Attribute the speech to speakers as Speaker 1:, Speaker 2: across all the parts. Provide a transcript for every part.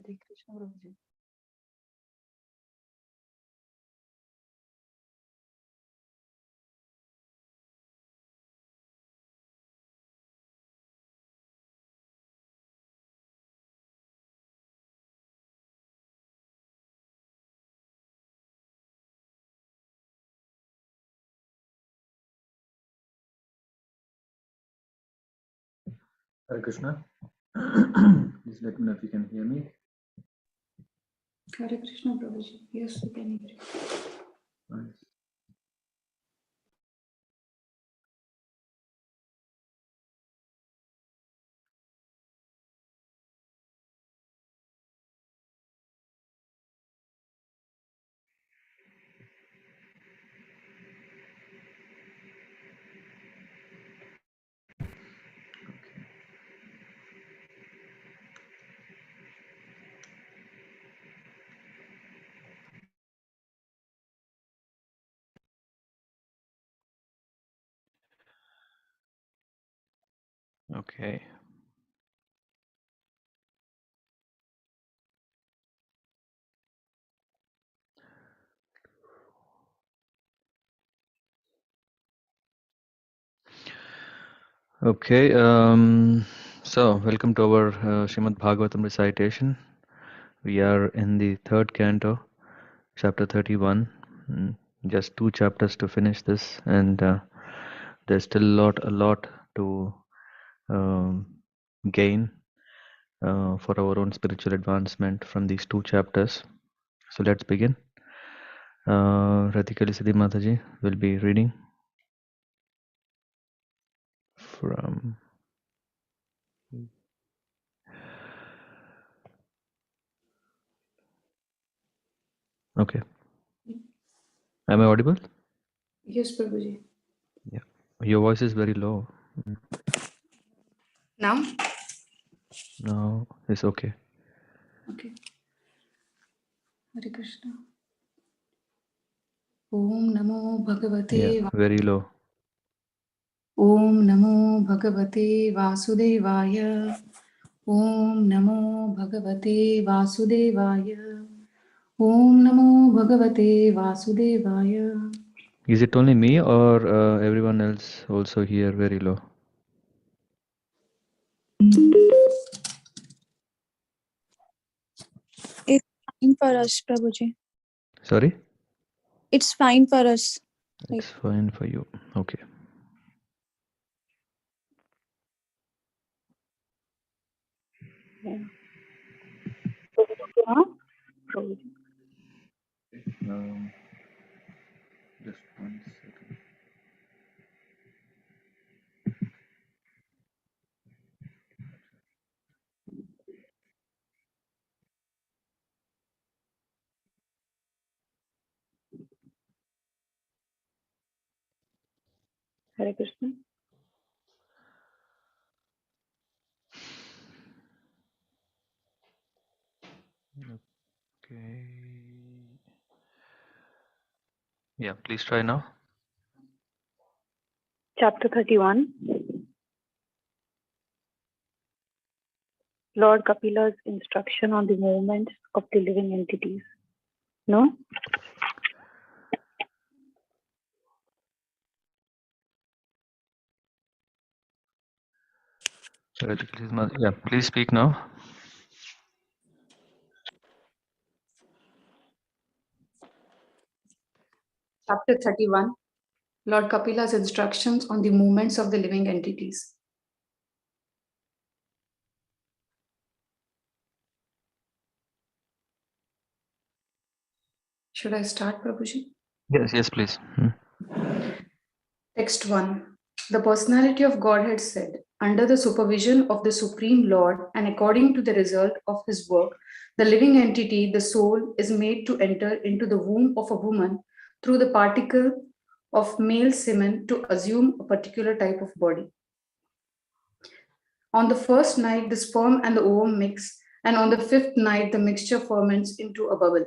Speaker 1: Hare Krishna, Prabhuji.
Speaker 2: Hare Krishna. Please let me know if you can hear me.
Speaker 1: Hare Krishna, Prabhuji. Yes, we can hear you.
Speaker 2: Nice.
Speaker 3: Okay. Okay. So welcome to our Śrīmad-Bhāgavatam recitation. We are in the third canto, chapter 31. Just 2 chapters to finish this, and there's still a lot to gain for our own spiritual advancement from these 2 chapters. So let's begin. Radhika Siddhi Mataji will be reading from. Okay. Am I audible?
Speaker 1: Yes, Prabhuji.
Speaker 3: Yeah. Your voice is very low.
Speaker 1: Now?
Speaker 3: No, it's okay.
Speaker 1: Okay. Hare Krishna. Om Namo Bhagavate
Speaker 3: Yeah, very low.
Speaker 1: Om Namo Bhagavate Vasudevaya. Om Namo Bhagavate Vasudevaya. Om Namo Bhagavate Vasudevaya.
Speaker 3: Is it only me or everyone else also here very low?
Speaker 4: It's fine for us, Prabhuji.
Speaker 3: Sorry?
Speaker 4: It's fine for us.
Speaker 3: It's fine for you. Okay.
Speaker 2: Just 1 second.
Speaker 1: Hare Krishna.
Speaker 3: Okay. Yeah, please try now.
Speaker 5: Chapter 31. Lord Kapila's instruction on the movements of the living entities. No?
Speaker 3: Yeah, please speak now.
Speaker 1: Chapter 31. Lord Kapila's instructions on the movements of the living entities. Should I start, Prabhuji?
Speaker 3: Yes, please.
Speaker 1: Text 1. The personality of Godhead said, under the supervision of the Supreme Lord and according to the result of his work, the living entity, the soul, is made to enter into the womb of a woman through the particle of male semen to assume a particular type of body. On the first night, the sperm and the ovum mix, and on the 5th night, the mixture ferments into a bubble.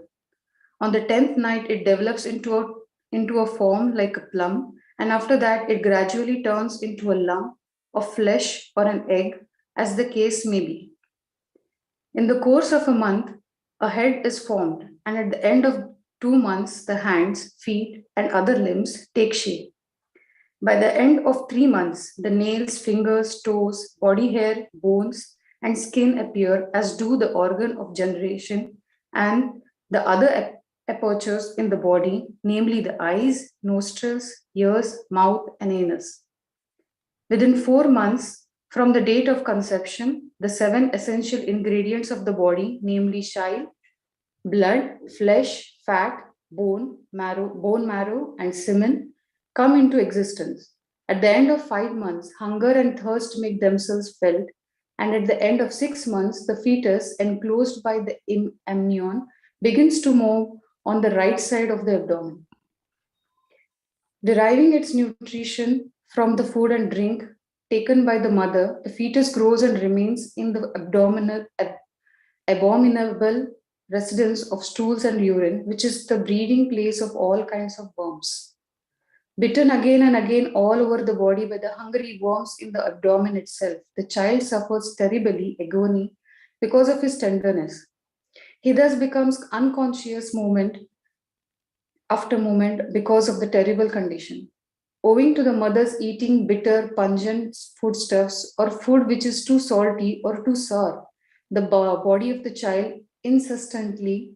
Speaker 1: On the 10th night, it develops into a form like a plum, and after that, it gradually turns into a lump of flesh or an egg, as the case may be. In the course of a month, a head is formed, and at the end of 2 months, the hands, feet, and other limbs take shape. By the end of 3 months, the nails, fingers, toes, body hair, bones, and skin appear, as do the organ of generation and the other apertures in the body, namely the eyes, nostrils, ears, mouth, and anus. Within 4 months from the date of conception, the 7 essential ingredients of the body, namely chyle, blood, flesh, fat, bone marrow, and semen, come into existence. At the end of 5 months, hunger and thirst make themselves felt, and at the end of 6 months, the fetus, enclosed by the amnion, begins to move on the right side of the abdomen. Deriving its nutrition from the food and drink taken by the mother, the fetus grows and remains in the abominable residence of stools and urine, which is the breeding place of all kinds of worms. Bitten again and again all over the body by the hungry worms in the abdomen itself, the child suffers terribly agony because of his tenderness. He thus becomes unconscious moment after moment because of the terrible condition. Owing to the mother's eating bitter, pungent foodstuffs or food which is too salty or too sour, the body of the child incessantly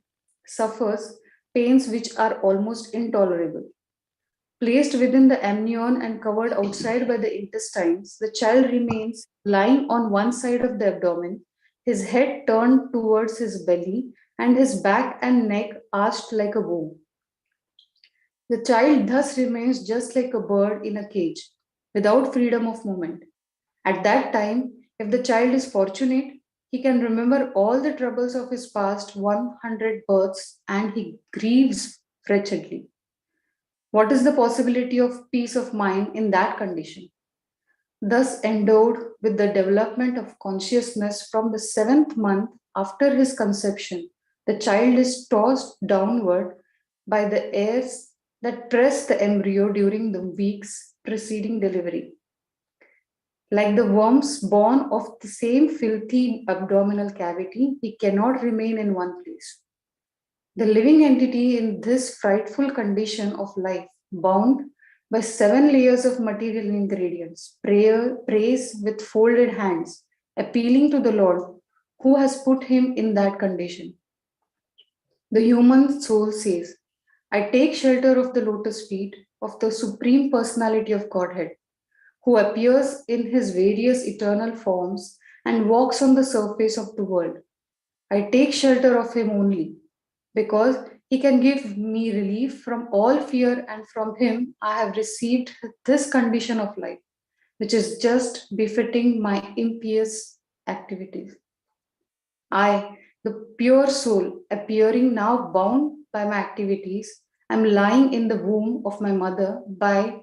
Speaker 1: suffers pains which are almost intolerable. Placed within the amnion and covered outside by the intestines, the child remains lying on one side of the abdomen, his head turned towards his belly, and his back and neck arched like a bow. The child thus remains just like a bird in a cage, without freedom of movement. At that time, if the child is fortunate, he can remember all the troubles of his past 100 births and he grieves wretchedly. What is the possibility of peace of mind in that condition? Thus endowed with the development of consciousness from the 7th month after his conception, the child is tossed downward by the airs that press the embryo during the weeks preceding delivery. Like the worms born of the same filthy abdominal cavity, he cannot remain in one place. The living entity in this frightful condition of life, bound by 7 layers of material ingredients, prays with folded hands, appealing to the Lord who has put him in that condition. The human soul says, I take shelter of the lotus feet of the Supreme Personality of Godhead, who appears in his various eternal forms and walks on the surface of the world. I take shelter of him only, because he can give me relief from all fear, and from him I have received this condition of life, which is just befitting my impious activities. I, the pure soul, appearing now bound by my activities, am lying in the womb of my mother by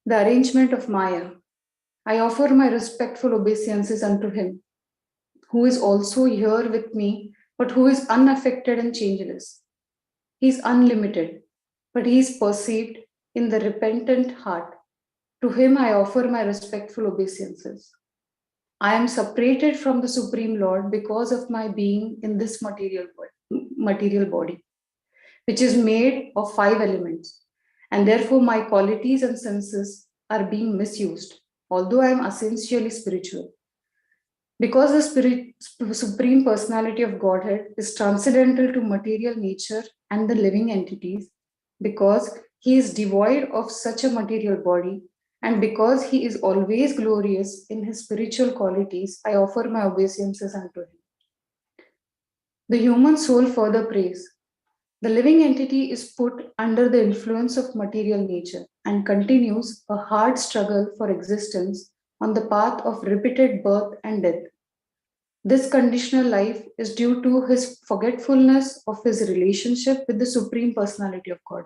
Speaker 1: the arrangement of Maya. I offer my respectful obeisances unto him, who is also here with me, but who is unaffected and changeless. He is unlimited, but he is perceived in the repentant heart. To him I offer my respectful obeisances. I am separated from the Supreme Lord because of my being in this material body, which is made of 5 elements, and therefore my qualities and senses are being misused, although I am essentially spiritual. Because the Supreme Personality of Godhead is transcendental to material nature and the living entities, because he is devoid of such a material body, and because he is always glorious in his spiritual qualities, I offer my obeisances unto him. The human soul further prays. The living entity is put under the influence of material nature and continues a hard struggle for existence on the path of repeated birth and death. This conditional life is due to his forgetfulness of his relationship with the Supreme Personality of God.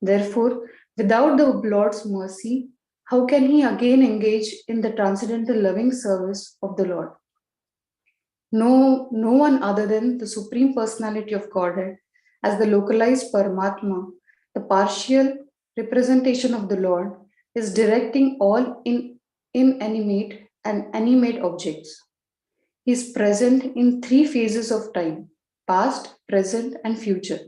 Speaker 1: Therefore, without the Lord's mercy, how can he again engage in the transcendental loving service of the Lord? No one other than the Supreme Personality of Godhead, as the localized Paramatma, the partial representation of the Lord, is directing all inanimate and animate objects. He is present in 3 phases of time: past, present, and future.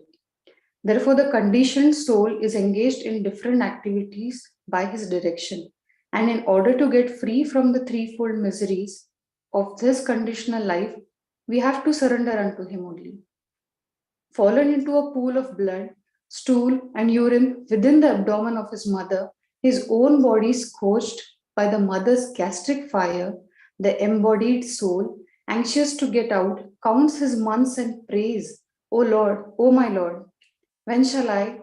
Speaker 1: Therefore, the conditioned soul is engaged in different activities by his direction. And in order to get free from the threefold miseries of this conditional life, we have to surrender unto him only. Fallen into a pool of blood, stool, and urine within the abdomen of his mother, his own body scorched by the mother's gastric fire, the embodied soul, anxious to get out, counts his months and prays, O Lord, O my Lord, when shall I,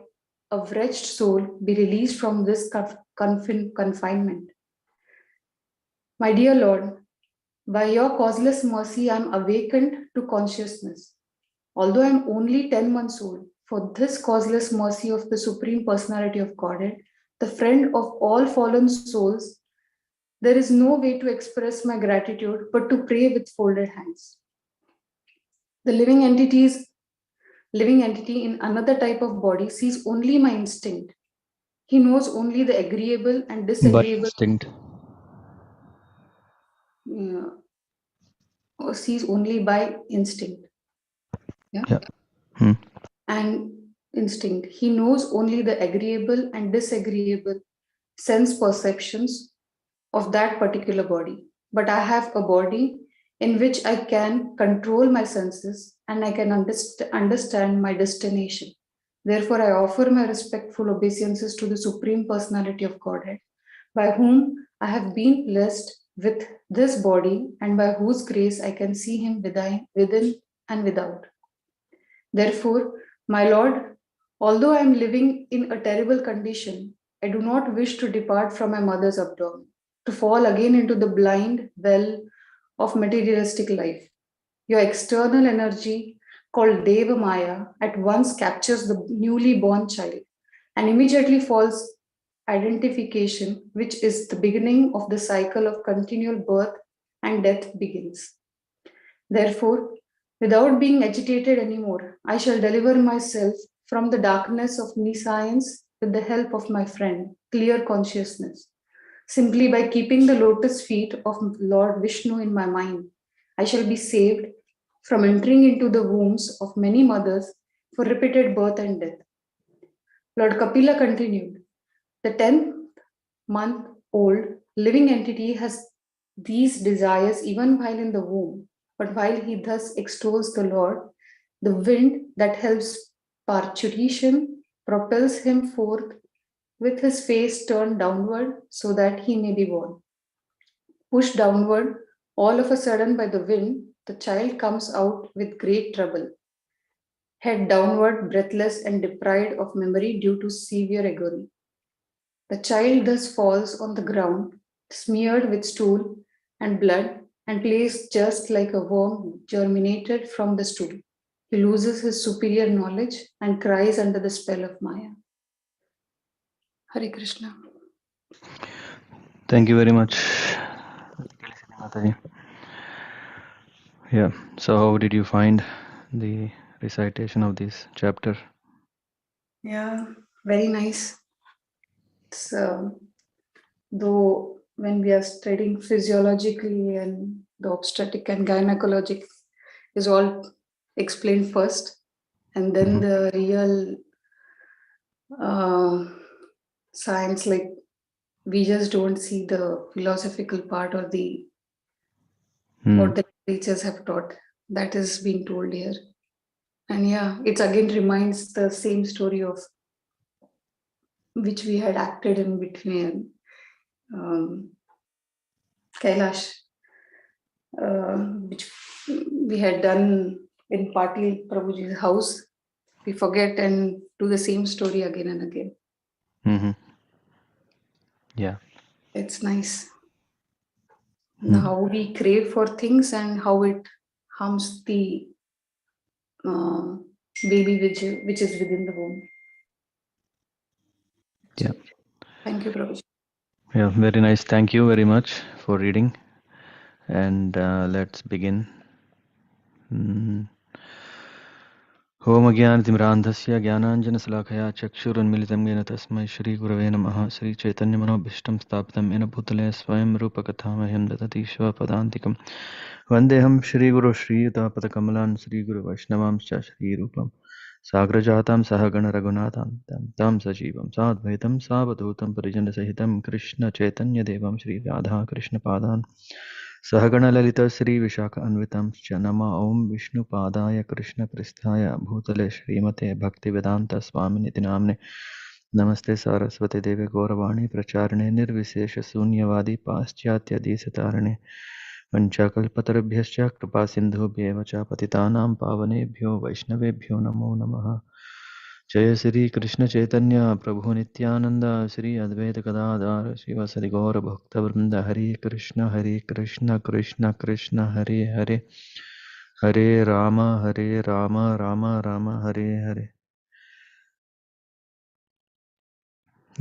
Speaker 1: a wretched soul, be released from this confinement? My dear Lord, by your causeless mercy, I am awakened to consciousness. Although I am only 10 months old, for this causeless mercy of the Supreme Personality of Godhead, the friend of all fallen souls, there is no way to express my gratitude but to pray with folded hands. The living entity in another type of body sees only my instinct. He knows only the agreeable and
Speaker 3: By
Speaker 1: disagreeable.
Speaker 3: instinct.
Speaker 1: Or sees only by instinct.
Speaker 3: Yeah.
Speaker 1: And instinct. He knows only the agreeable and disagreeable sense perceptions of that particular body. But I have a body in which I can control my senses and I can understand my destination. Therefore, I offer my respectful obeisances to the Supreme Personality of Godhead, by whom I have been blessed with this body and by whose grace I can see him within and without. Therefore, my Lord, although I am living in a terrible condition, I do not wish to depart from my mother's abdomen, to fall again into the blind well of materialistic life. Your external energy, called Deva Maya, at once captures the newly born child and immediately false identification, which is the beginning of the cycle of continual birth and death begins. Therefore, without being agitated anymore, I shall deliver myself from the darkness of nescience with the help of my friend, clear consciousness. Simply by keeping the lotus feet of Lord Vishnu in my mind, I shall be saved from entering into the wombs of many mothers for repeated birth and death. Lord Kapila continued, the 10th month old living entity has these desires even while in the womb. But while he thus extols the Lord, the wind that helps parturition propels him forth with his face turned downward so that he may be born. Pushed downward, all of a sudden by the wind, the child comes out with great trouble. Head downward, breathless and deprived of memory due to severe agony. The child thus falls on the ground, smeared with stool and blood, and placed just like a worm germinated from the stool. He loses his superior knowledge and cries under the spell of Maya. Hare Krishna.
Speaker 3: Thank you very much. Yeah. So how did you find the recitation of this chapter?
Speaker 1: Yeah, very nice. Though when we are studying physiologically and the obstetric and gynecologic is all explained first, and then the real science, like we just don't see the philosophical part or the what the teachers have taught. That is being told here. And yeah, it again reminds the same story of which we had acted in between Kailash, which we had done in Patil Prabhuji's house. We forget and do the same story again and again.
Speaker 3: Yeah.
Speaker 1: It's nice. How we crave for things and how it harms the baby which is within the womb.
Speaker 3: Yeah.
Speaker 1: Thank you, Prabhuji.
Speaker 3: Yeah, very nice. Thank you very much for reading. And let's begin. ॐ अज्ञानतिमिरान्धस्य ज्ञानाञ्जनशलाकया चक्षुरुन्मिलितं येन तस्मै श्रीगुरवे नमः। श्रीचैतन्यमनोभीष्टं स्थापितं येन भूतले स्वयं रूपकथामह्यं ददति स्वपदान्तिकं। वन्देऽहं श्रीगुरो श्रीयुतापदकमलान् श्रीगुरुवैष्णवांश्च श्रीरूपं साग्रजातां सहगणरघुनाथां तं सजीवं साद्वैतं सावधूतं परिजनसहितं कृष्णचैतन्यदेवं श्रीराधाकृष्णपादान् सहगणललित श्रीविशाखान्वितांश्च नमः। ॐ विष्णुपादाय कृष्णप्रेष्ठाय भूतले श्रीमते भक्तिवेदान्तस्वामिनिति नाम्ने नमस्ते सारस्वती देवे गौरवाणी प्रचारिणे निर्विशेषशून्यवादी पाश्चात्यदेशतारिणे वञ्चाकल्पतरुभ्यश्च कृपासिन्धुभ्येव च पतितानां पावनेभ्यो वैष्णवेभ्यो नमो नमः। जय श्री कृष्ण चैतन्य प्रभु नित्यानंद श्री अद्वैत गदाधर शिवसरि गौर भक्तवृंद हरे कृष्ण कृष्ण कृष्ण हरे हरे हरे राम राम राम हरे हरे।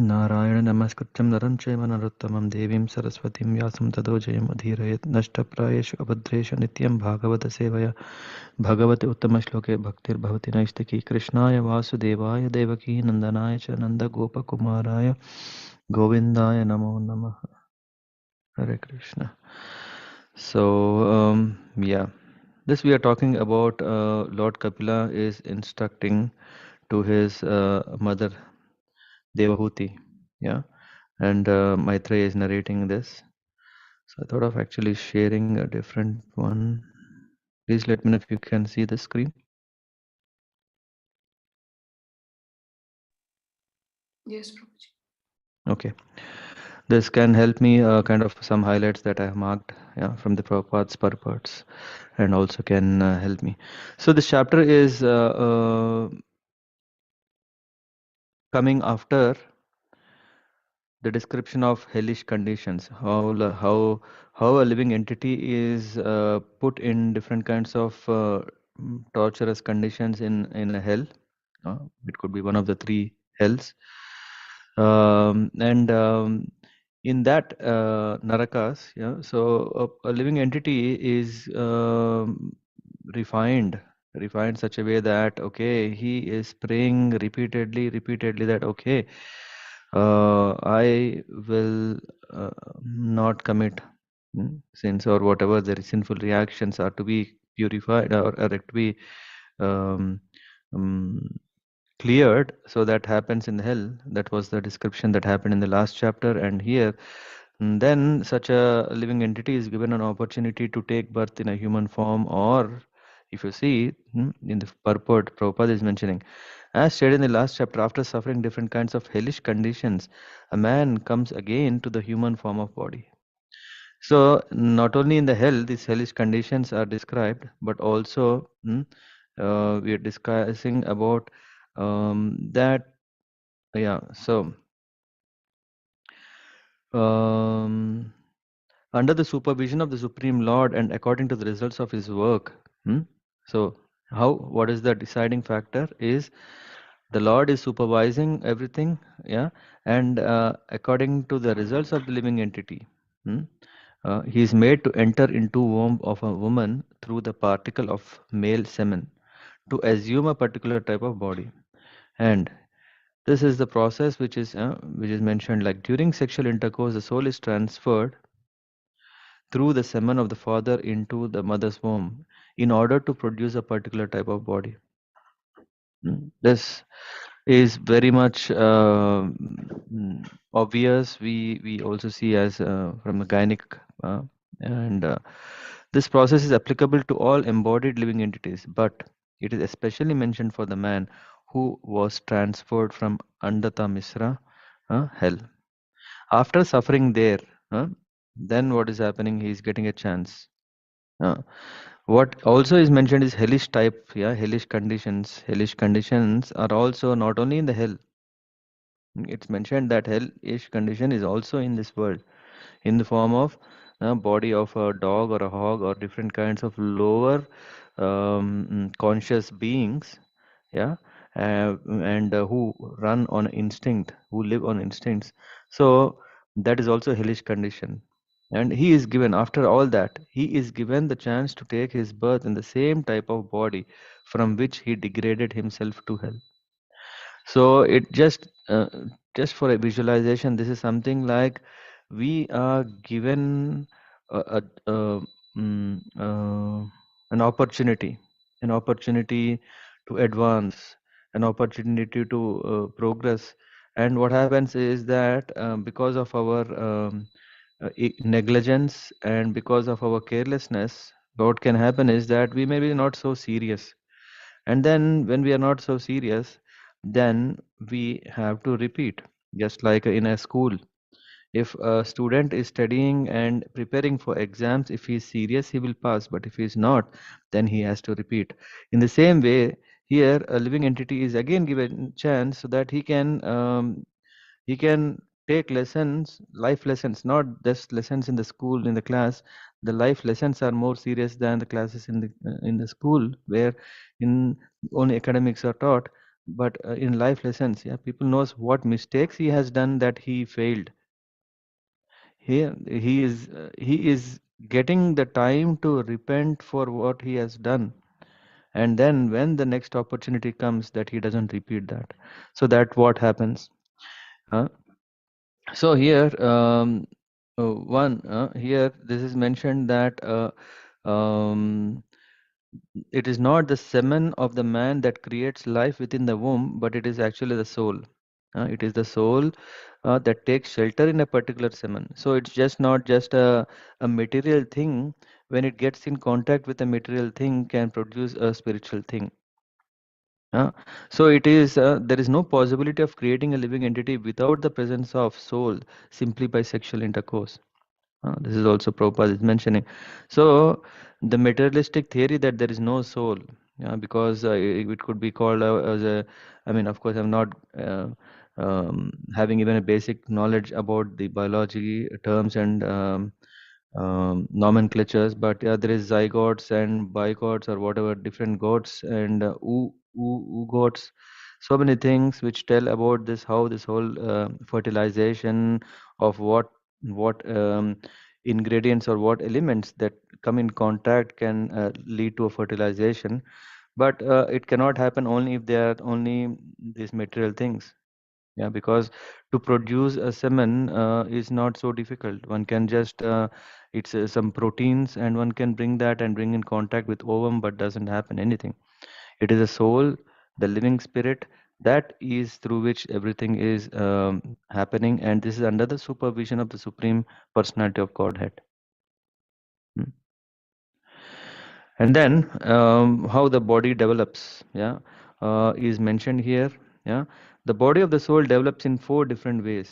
Speaker 3: नारायण नमस्कृत्यं नरं चैव नरोत्तमं देवीं सरस्वतीं व्यासं ततो जयमुदीरयेत्। नष्टप्रायेषु अभद्रेषु नित्यं भागवत सेवया भगवते उत्तमश्लोके भक्तिर्भवति नैष्टिकी। कृष्णाय वासुदेवाय देवकी नन्दनाय च नन्दगोपकुमाराय गोविन्दाय नमो नमः। Hare Krishna. So, yeah, this we are talking about Lord Kapila is instructing to his mother Devahuti, yeah, and Maitreya is narrating this. So I thought of actually sharing a different one. Please let me know if you can see the screen.
Speaker 1: Yes, Prabhuji.
Speaker 3: Okay. This can help me kind of some highlights that I have marked, yeah, from the Prabhupada's purports, and also can help me. So this chapter is coming after the description of hellish conditions, how a living entity is put in different kinds of torturous conditions in a hell. It could be one of the three hells, and in that narakas, yeah, so a living entity is refined refined such a way that okay, he is praying repeatedly that okay, I will not commit sins or whatever the sinful reactions are to be purified or to be um, um, cleared. So that happens in hell. That was the description that happened in the last chapter. And here, then such a living entity is given an opportunity to take birth in a human form, or if you see in the purport, Prabhupada is mentioning, as stated in the last chapter, after suffering different kinds of hellish conditions, a man comes again to the human form of body. So not only in the hell, these hellish conditions are described, but also we are discussing about that. Yeah. So um, under the supervision of the Supreme Lord and according to the results of his work. So what is the deciding factor is the Lord is supervising everything, yeah, and according to the results of the living entity. hmm, he is made to enter into womb of a woman through the particle of male semen to assume a particular type of body. And this is the process which is mentioned like during sexual intercourse, the soul is transferred through the semen of the father into the mother's womb in order to produce a particular type of body. This is very much obvious. We also see as from a gynec, and this process is applicable to all embodied living entities, but it is especially mentioned for the man who was transferred from Andata Misra hell. After suffering there, uh, then what is happening? He is getting a chance. Uh, what also is mentioned is hellish type, yeah, hellish conditions. Hellish conditions are also not only in the hell. It's mentioned that hellish condition is also in this world, in the form of body of a dog or a hog or different kinds of lower conscious beings, yeah, and who run on instinct, who live on instincts. So that is also hellish condition. And he is given, after all that, he is given the chance to take his birth in the same type of body from which he degraded himself to hell. So it just for a visualization, this is something like we are given a an opportunity, to advance, an opportunity to progress. And what happens is that because of our negligence and because of our carelessness, what can happen is that we may be not so serious, and then when we are not so serious, then we have to repeat, just like in a school. If a student is studying and preparing for exams, if he is serious, he will pass, but if he is not, then he has to repeat. In the same way, here a living entity is again given chance so that he can take lessons, life lessons, not just lessons in the school, in the class. The life lessons are more serious than the classes in the school, where in only academics are taught. But in life lessons, yeah, people knows what mistakes he has done, that he failed. Here he is getting the time to repent for what he has done, and then when the next opportunity comes, that he doesn't repeat that. So that what happens. Huh? So here, here this is mentioned that um, it is not the semen of the man that creates life within the womb, but it is actually the soul. It is the soul that takes shelter in a particular semen. So it's just not just a material thing. When it gets in contact with a material thing, can produce a spiritual thing. Uh, so it is there is no possibility of creating a living entity without the presence of soul simply by sexual intercourse. This is also Prabhupada is mentioning. So the materialistic theory that there is no soul, because it could be called as a, I mean, of course, I'm not having even a basic knowledge about the biology terms and nomenclatures, but yeah, there is zygotes and bigotes or whatever, different goats and oogots, so many things which tell about this, how this whole fertilization of what ingredients or what elements that come in contact can lead to a fertilization. But it cannot happen only if they are only these material things. Yeah, because to produce a semen is not so difficult. One can just it's some proteins, and one can bring that and bring in contact with ovum, but doesn't happen anything. It is a soul, the living spirit, that is through which everything is happening, and this is under the supervision of the Supreme Personality of Godhead. Hmm. And then how the body develops, yeah, is mentioned here. Yeah, the body of the soul develops in 4 different ways,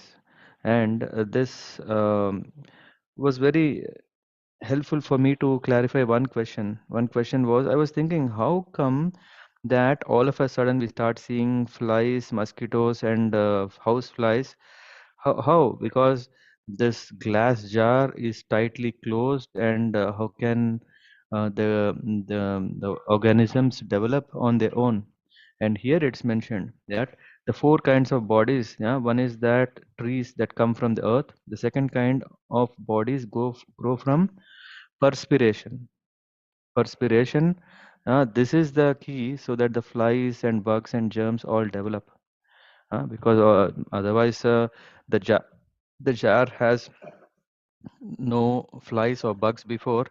Speaker 3: and this was very helpful for me to clarify one question. One question was, I was thinking, how come that all of a sudden we start seeing flies, mosquitoes, and house flies? How? Because this glass jar is tightly closed, and how can the organisms develop on their own? And here it's mentioned that the 4 kinds of bodies. Yeah, one is that trees that come from the earth. The second kind of bodies grow from perspiration. Perspiration. This is the key, so that the flies and bugs and germs all develop. Because otherwise, the jar has no flies or bugs before,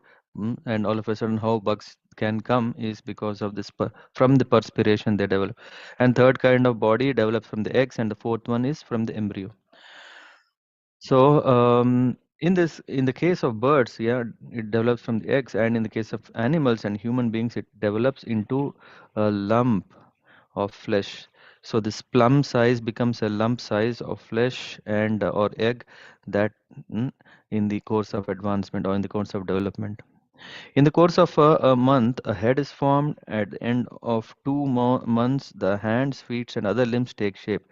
Speaker 3: and all of a sudden, how bugs can come is because of this from the perspiration they develop. And third kind of body develops from the eggs, and the fourth one is from the embryo. So in the case of birds, yeah, it develops from the eggs, and in the case of animals and human beings, it develops into a lump of flesh. So this plum size becomes a lump size of flesh and or egg, that in the course of advancement or in the course of development. In the course of a month, a head is formed. At the end of 2 months, the hands, feet, and other limbs take shape.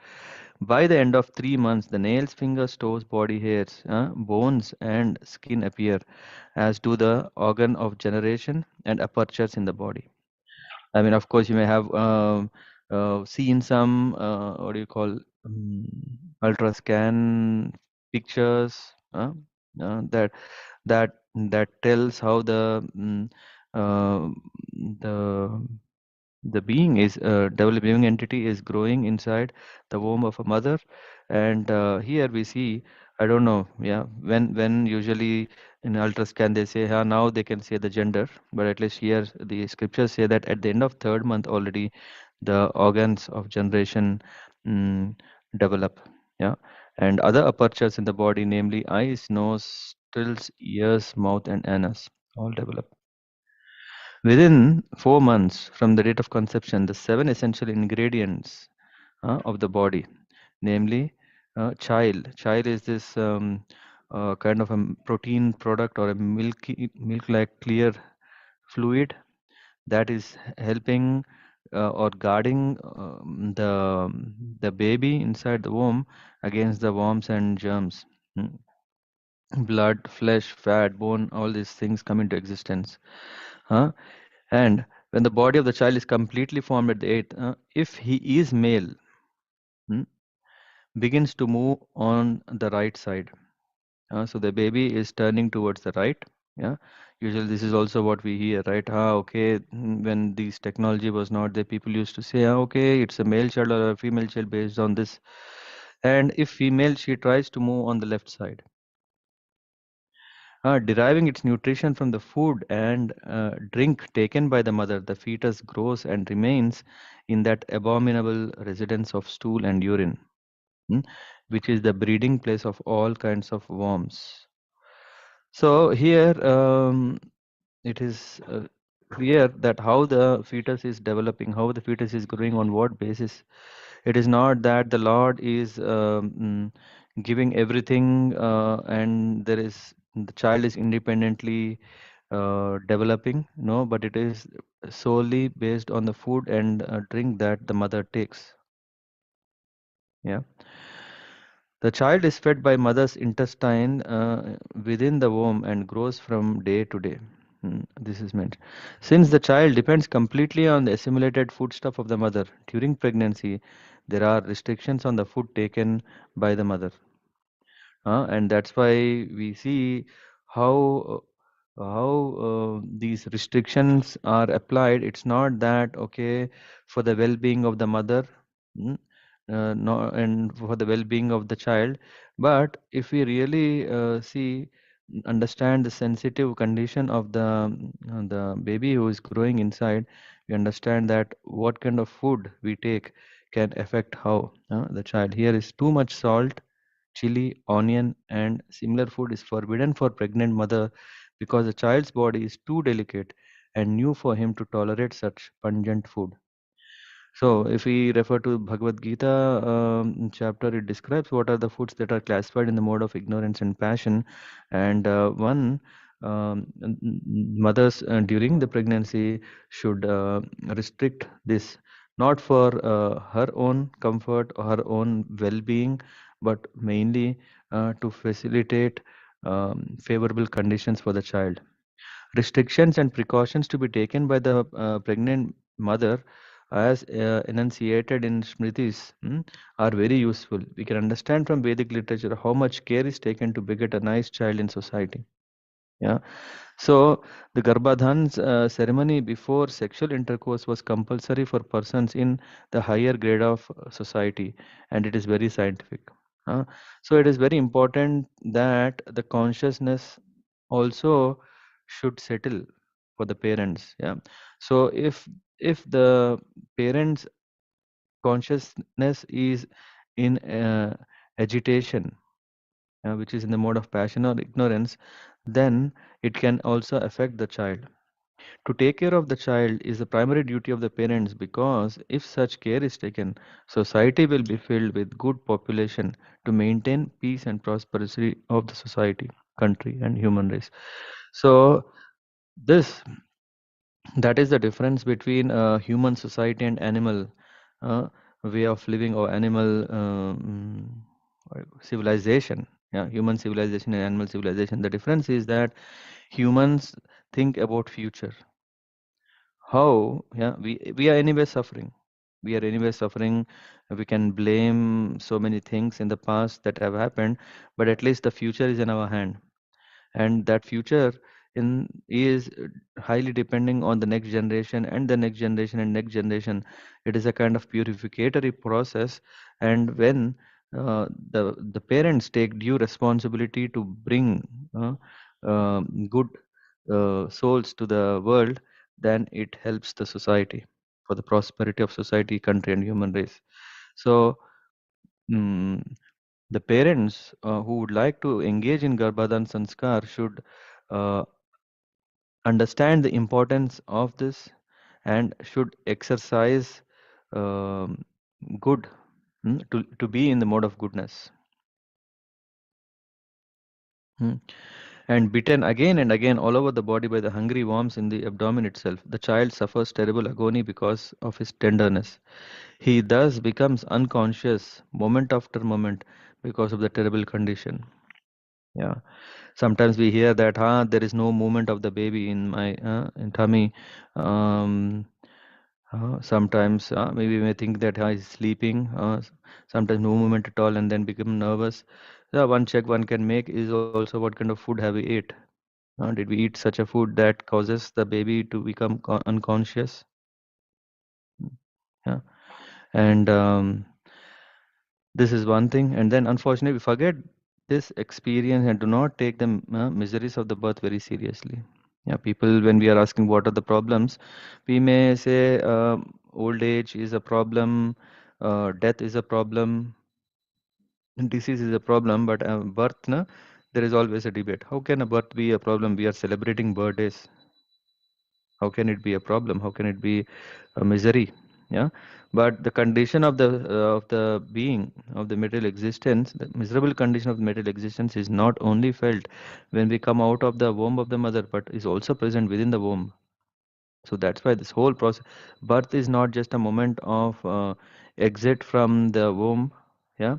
Speaker 3: By the end of 3 months, the nails, fingers, toes, body hairs, bones, and skin appear, as do the organ of generation and apertures in the body. I mean, of course, you may have seen some, what do you call, ultra scan pictures. that that tells how uh, the the being is developing entity is growing inside the womb of a mother. And here we see, I don't know, yeah, when usually in ultrascan they say, now they can say the gender, but at least here the scriptures say that at the end of third month already the organs of generation mm, develop. Yeah. And other apertures in the body, namely eyes, nose, nostrils, ears, mouth, and anus, all develop. Within 4 months from the date of conception, the seven essential ingredients of the body, namely chyle. Chyle is this kind of a protein product or a milk-like clear fluid that is helping or guarding the baby inside the womb against the worms and germs. Mm. Blood, flesh, fat, bone, all these things come into existence. Huh? And when the body of the child is completely formed at the eighth, if he is male, mm, begins to move on the right side. So the baby is turning towards the right. Yeah. Usually this is also what we hear, right? Okay. When this technology was not there, people used to say, okay, it's a male child or a female child based on this. And if female, she tries to move on the left side. Deriving its nutrition from the food and drink taken by the mother, the fetus grows and remains in that abominable residence of stool and urine, which is the breeding place of all kinds of worms. So here it is clear that how the fetus is developing, how the fetus is growing, on what basis. It is not that the Lord is giving everything and there is the child is independently developing. No, but it is solely based on the food and drink that the mother takes. Yeah. The child is fed by mother's intestine within the womb and grows from day to day. This is meant. Since the child depends completely on the assimilated foodstuff of the mother during pregnancy, there are restrictions on the food taken by the mother. And that's why we see how these restrictions are applied. It's not that okay for the well-being of the mother, mm, no, and for the well-being of the child, but if we really understand the sensitive condition of the baby who is growing inside, we understand that what kind of food we take can affect how the child. Here is too much salt, chili, onion, and similar food is forbidden for pregnant mother because the child's body is too delicate and new for him to tolerate such pungent food. So, if we refer to Bhagavad Gita chapter, it describes what are the foods that are classified in the mode of ignorance and passion. And one, mothers during the pregnancy should restrict this, not for her own comfort or her own well-being, but mainly to facilitate favorable conditions for the child. Restrictions and precautions to be taken by the pregnant mother, as enunciated in Smritis, are very useful. We can understand from Vedic literature how much care is taken to beget a nice child in society. Yeah. So the Garbhadhan ceremony before sexual intercourse was compulsory for persons in the higher grade of society, and it is very scientific. Uh, so it is very important that the consciousness also should settle for the parents. Yeah. So if the parents' consciousness is in agitation, which is in the mode of passion or ignorance, then it can also affect the child. To take care of the child is the primary duty of the parents, because if such care is taken, society will be filled with good population to maintain peace and prosperity of the society, country, and human race. So this that is the difference between human society and animal uh, way of living, or animal civilization. Yeah, human civilization and animal civilization. The difference is that humans think about future. How? Yeah, we are anyway suffering. We are anyway suffering. We can blame so many things in the past that have happened, but at least the future is in our hand. and that future is highly depending on the next generation and the next generation and next generation. It is a kind of purificatory process, and when the parents take due responsibility to bring good souls to the world, then it helps the society for the prosperity of society, country, and human race. So mm, the parents who would like to engage in Garbhadan Sanskar should uh, understand the importance of this and should exercise um, good, to be in the mode of goodness. Mm. And bitten again and again all over the body by the hungry worms in the abdomen itself, the child suffers terrible agony because of his tenderness. He thus becomes unconscious moment after moment because of the terrible condition. Yeah. Sometimes we hear that there is no movement of the baby in my in tummy. Um, Sometimes maybe we may think that he's sleeping. Sometimes no movement at all, and then become nervous. One check one can make is also what kind of food have we ate. Did we eat such a food that causes the baby to become unconscious? Yeah. And this is one thing, and then unfortunately we forget this experience and do not take the miseries of the birth very seriously. Yeah, people, when we are asking what are the problems, we may say old age is a problem, death is a problem, disease is a problem, but birth, na, there is always a debate. How can a birth be a problem? We are celebrating birthdays. How can it be a problem? How can it be a misery? Yeah, but the condition of the being of the material existence, the miserable condition of the material existence, is not only felt when we come out of the womb of the mother, but is also present within the womb. So that's why this whole process, birth is not just a moment of exit from the womb, yeah,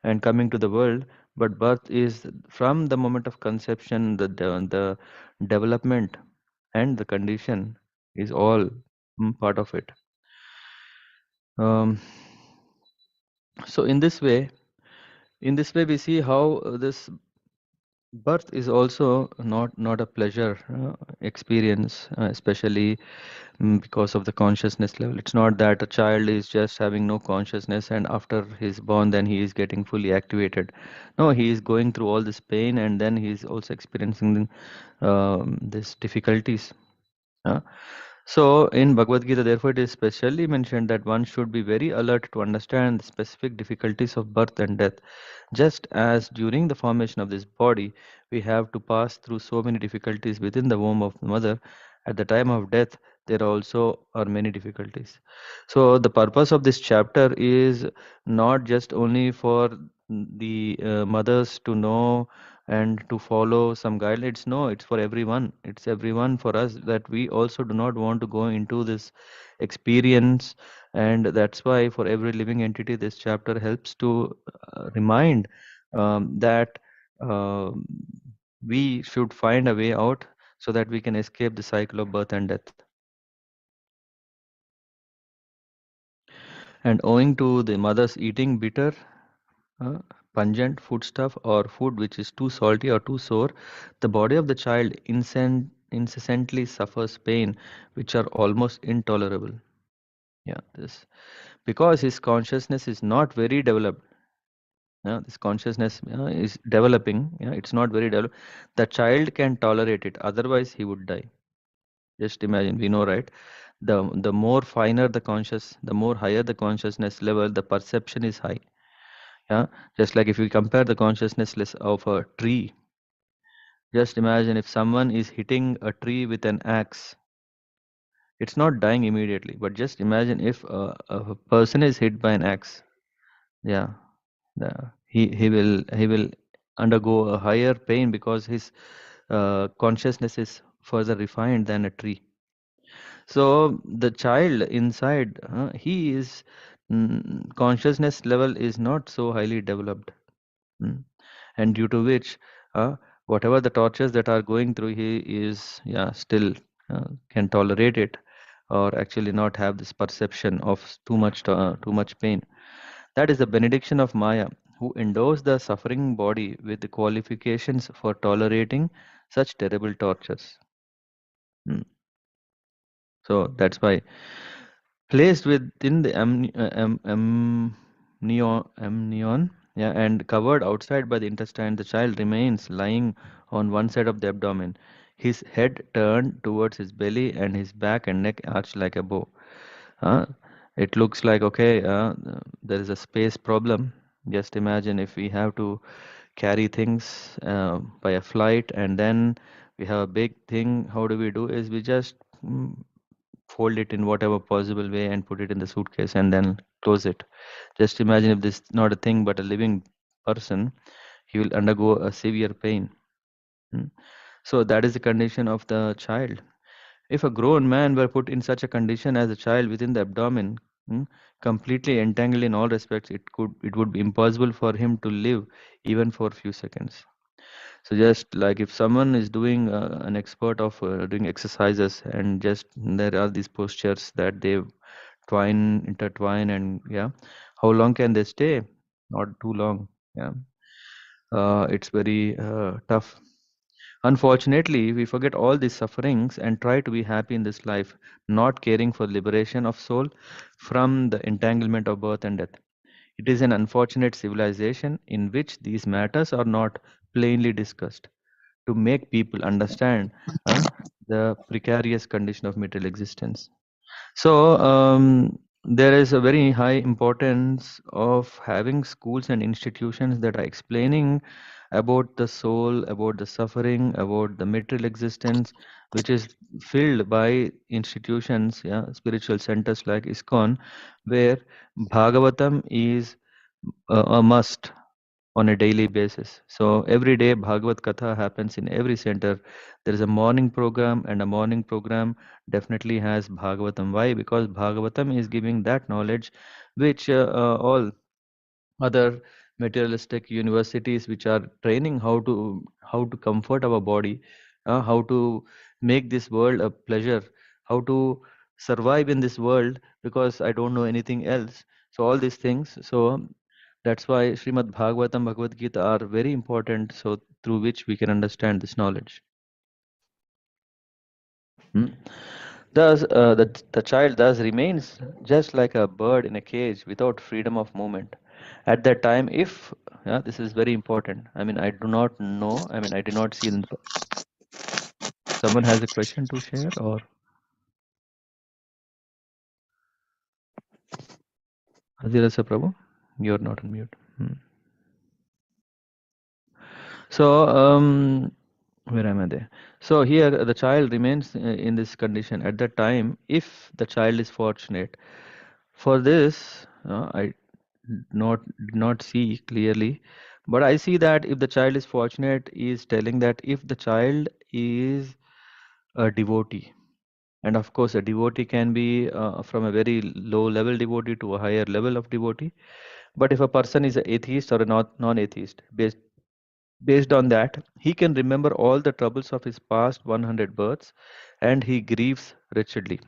Speaker 3: and coming to the world, but birth is from the moment of conception, the development and the condition is all part of it. Um, so in this way we see how this birth is also not a pleasure experience, especially because of the consciousness level. It's not that a child is just having no consciousness and after he's born then he is getting fully activated. No, he is going through all this pain and then he is also experiencing these difficulties. uh, So in Bhagavad Gita, therefore, it is specially mentioned that one should be very alert to understand the specific difficulties of birth and death. Just as during the formation of this body, we have to pass through so many difficulties within the womb of the mother, at the time of death, there also are many difficulties. So the purpose of this chapter is not just only for the mothers to know and to follow some guidelines. No, it's for everyone. It's everyone for us, that we also do not want to go into this experience. And that's why for every living entity this chapter helps to remind that um we should find a way out so that we can escape the cycle of birth and death. And owing to the mother's eating bitter, uh, pungent foodstuff or food which is too salty or too sour, the body of the child incessantly suffers pain which are almost intolerable. Yeah, this because his consciousness is not very developed. This consciousness is developing. Yeah, it's not very developed. The child can tolerate it. Otherwise, he would die. Just imagine. We know, right? The more finer the conscious, the more higher the consciousness level, the perception is high. Yeah, just like if we compare the consciousness of a tree, just imagine if someone is hitting a tree with an axe, it's not dying immediately, but just imagine if a person is hit by an axe. Yeah, he will undergo a higher pain because his consciousness is further refined than a tree. So the child inside, he is consciousness level is not so highly developed. Mm. And due to which whatever the tortures that are going through, he is, yeah, still can tolerate it, or actually not have this perception of too much pain. That is the benediction of Maya, who endows the suffering body with the qualifications for tolerating such terrible tortures. So that's why placed within the amnion, yeah, and covered outside by the intestine, the child remains lying on one side of the abdomen, his head turned towards his belly and his back and neck arched like a bow. Uh, it looks like, okay, there is a space problem. Just imagine if we have to carry things by a flight, and then we have a big thing. How do we do? Is we just fold it in whatever possible way and put it in the suitcase and then close it. Just imagine if this is not a thing but a living person, he will undergo a severe pain. Hmm. So that is the condition of the child. If a grown man were put in such a condition as a child within the abdomen, completely entangled in all respects, it would be impossible for him to live even for a few seconds. So just like if someone is doing an expert of doing exercises, and just there are these postures that they intertwine, and yeah, how long can they stay? Not too long. Yeah, it's very tough. Unfortunately, we forget all these sufferings and try to be happy in this life, not caring for liberation of soul from the entanglement of birth and death. It is an unfortunate civilization in which these matters are not plainly discussed to make people understand the precarious condition of material existence. So there is a very high importance of having schools and institutions that are explaining about the soul, about the suffering, about the material existence, which is filled by institutions, yeah, spiritual centers like ISKCON, where Bhagavatam is a must on a daily basis. So every day Bhagavad Katha happens in every center. There is a morning program, and a morning program definitely has Bhagavatam. Why? Because Bhagavatam is giving that knowledge which all other materialistic universities which are training how to comfort our body, how to make this world a pleasure, how to survive in this world, because I don't know anything else. So all these things. So that's why Śrīmad-Bhāgavatam, Bhagavad Gita are very important, so through which we can understand this knowledge. Hmm? Thus, the child thus remains just like a bird in a cage without freedom of movement. At that time, if this is very important. I mean, I do not know. I mean, I did not see. Someone has a question to share, or Azirasa Prabhu, you're not on mute. So, where am I there? So here the child remains in this condition at that time if the child is fortunate. For this, I did not see clearly, but I see that if the child is fortunate, is telling that if the child is a devotee, and of course a devotee can be from a very low level devotee to a higher level of devotee. But if a person is an atheist or a non-atheist, based on that, he can remember all the troubles of his past 100 births, and he grieves wretchedly.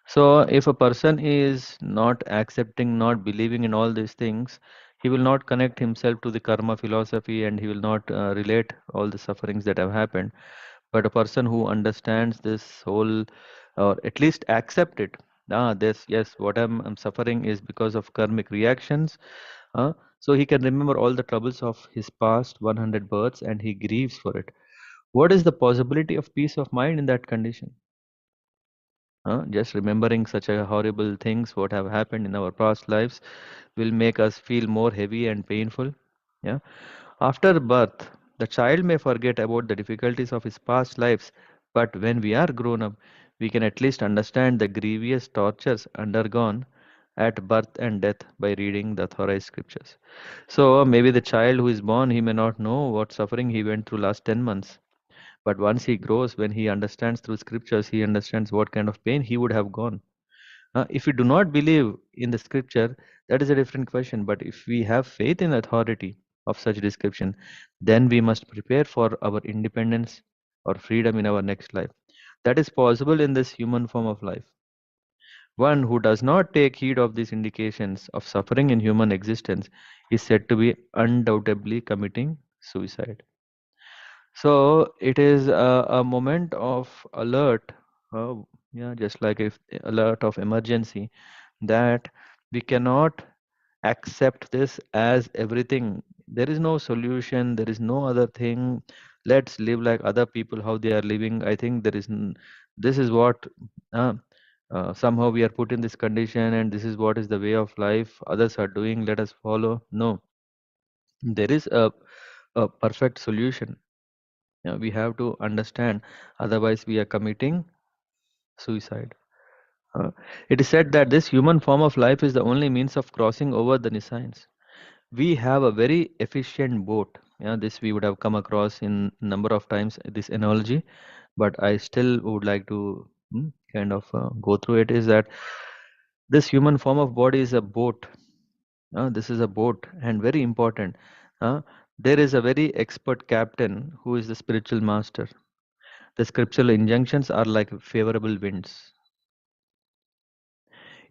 Speaker 3: So, if a person is not accepting, not believing in all these things, he will not connect himself to the karma philosophy, and he will not relate all the sufferings that have happened. But a person who understands this whole, or at least accept it, this, yes, what I'm suffering is because of karmic reactions. So he can remember all the troubles of his past 100 births, and he grieves for it. What is the possibility of peace of mind in that condition? Just remembering such a horrible things what have happened in our past lives will make us feel more heavy and painful. Yeah. After birth, the child may forget about the difficulties of his past lives, but when we are grown up, we can at least understand the grievous tortures undergone at birth and death by reading the authorized scriptures. So maybe the child who is born, he may not know what suffering he went through last 10 months. But once he grows, when he understands through scriptures, he understands what kind of pain he would have gone. If we do not believe in the scripture, that is a different question. But if we have faith in authority of such description, then we must prepare for our independence or freedom in our next life. That is possible in this human form of life. One who does not take heed of these indications of suffering in human existence is said to be undoubtedly committing suicide. So it is a moment of alert, uh, yeah, just like if alert of emergency, that we cannot accept this as everything. There is no solution, there is no other thing. Let's live like other people, how they are living. I think this is what uh, somehow we are put in this condition, and this is what is the way of life others are doing. Let us follow. No, there is a perfect solution. Yeah, we have to understand, otherwise we are committing suicide. Uh, it is said that this human form of life is the only means of crossing over the Niscience. We have a very efficient boat. Yeah, this we would have come across in number of times, this analogy, but I still would like to kind of go through it. Is that this human form of body is a boat. This is a boat, and very important. Uh, there is a very expert captain who is the spiritual master. The scriptural injunctions are like favorable winds.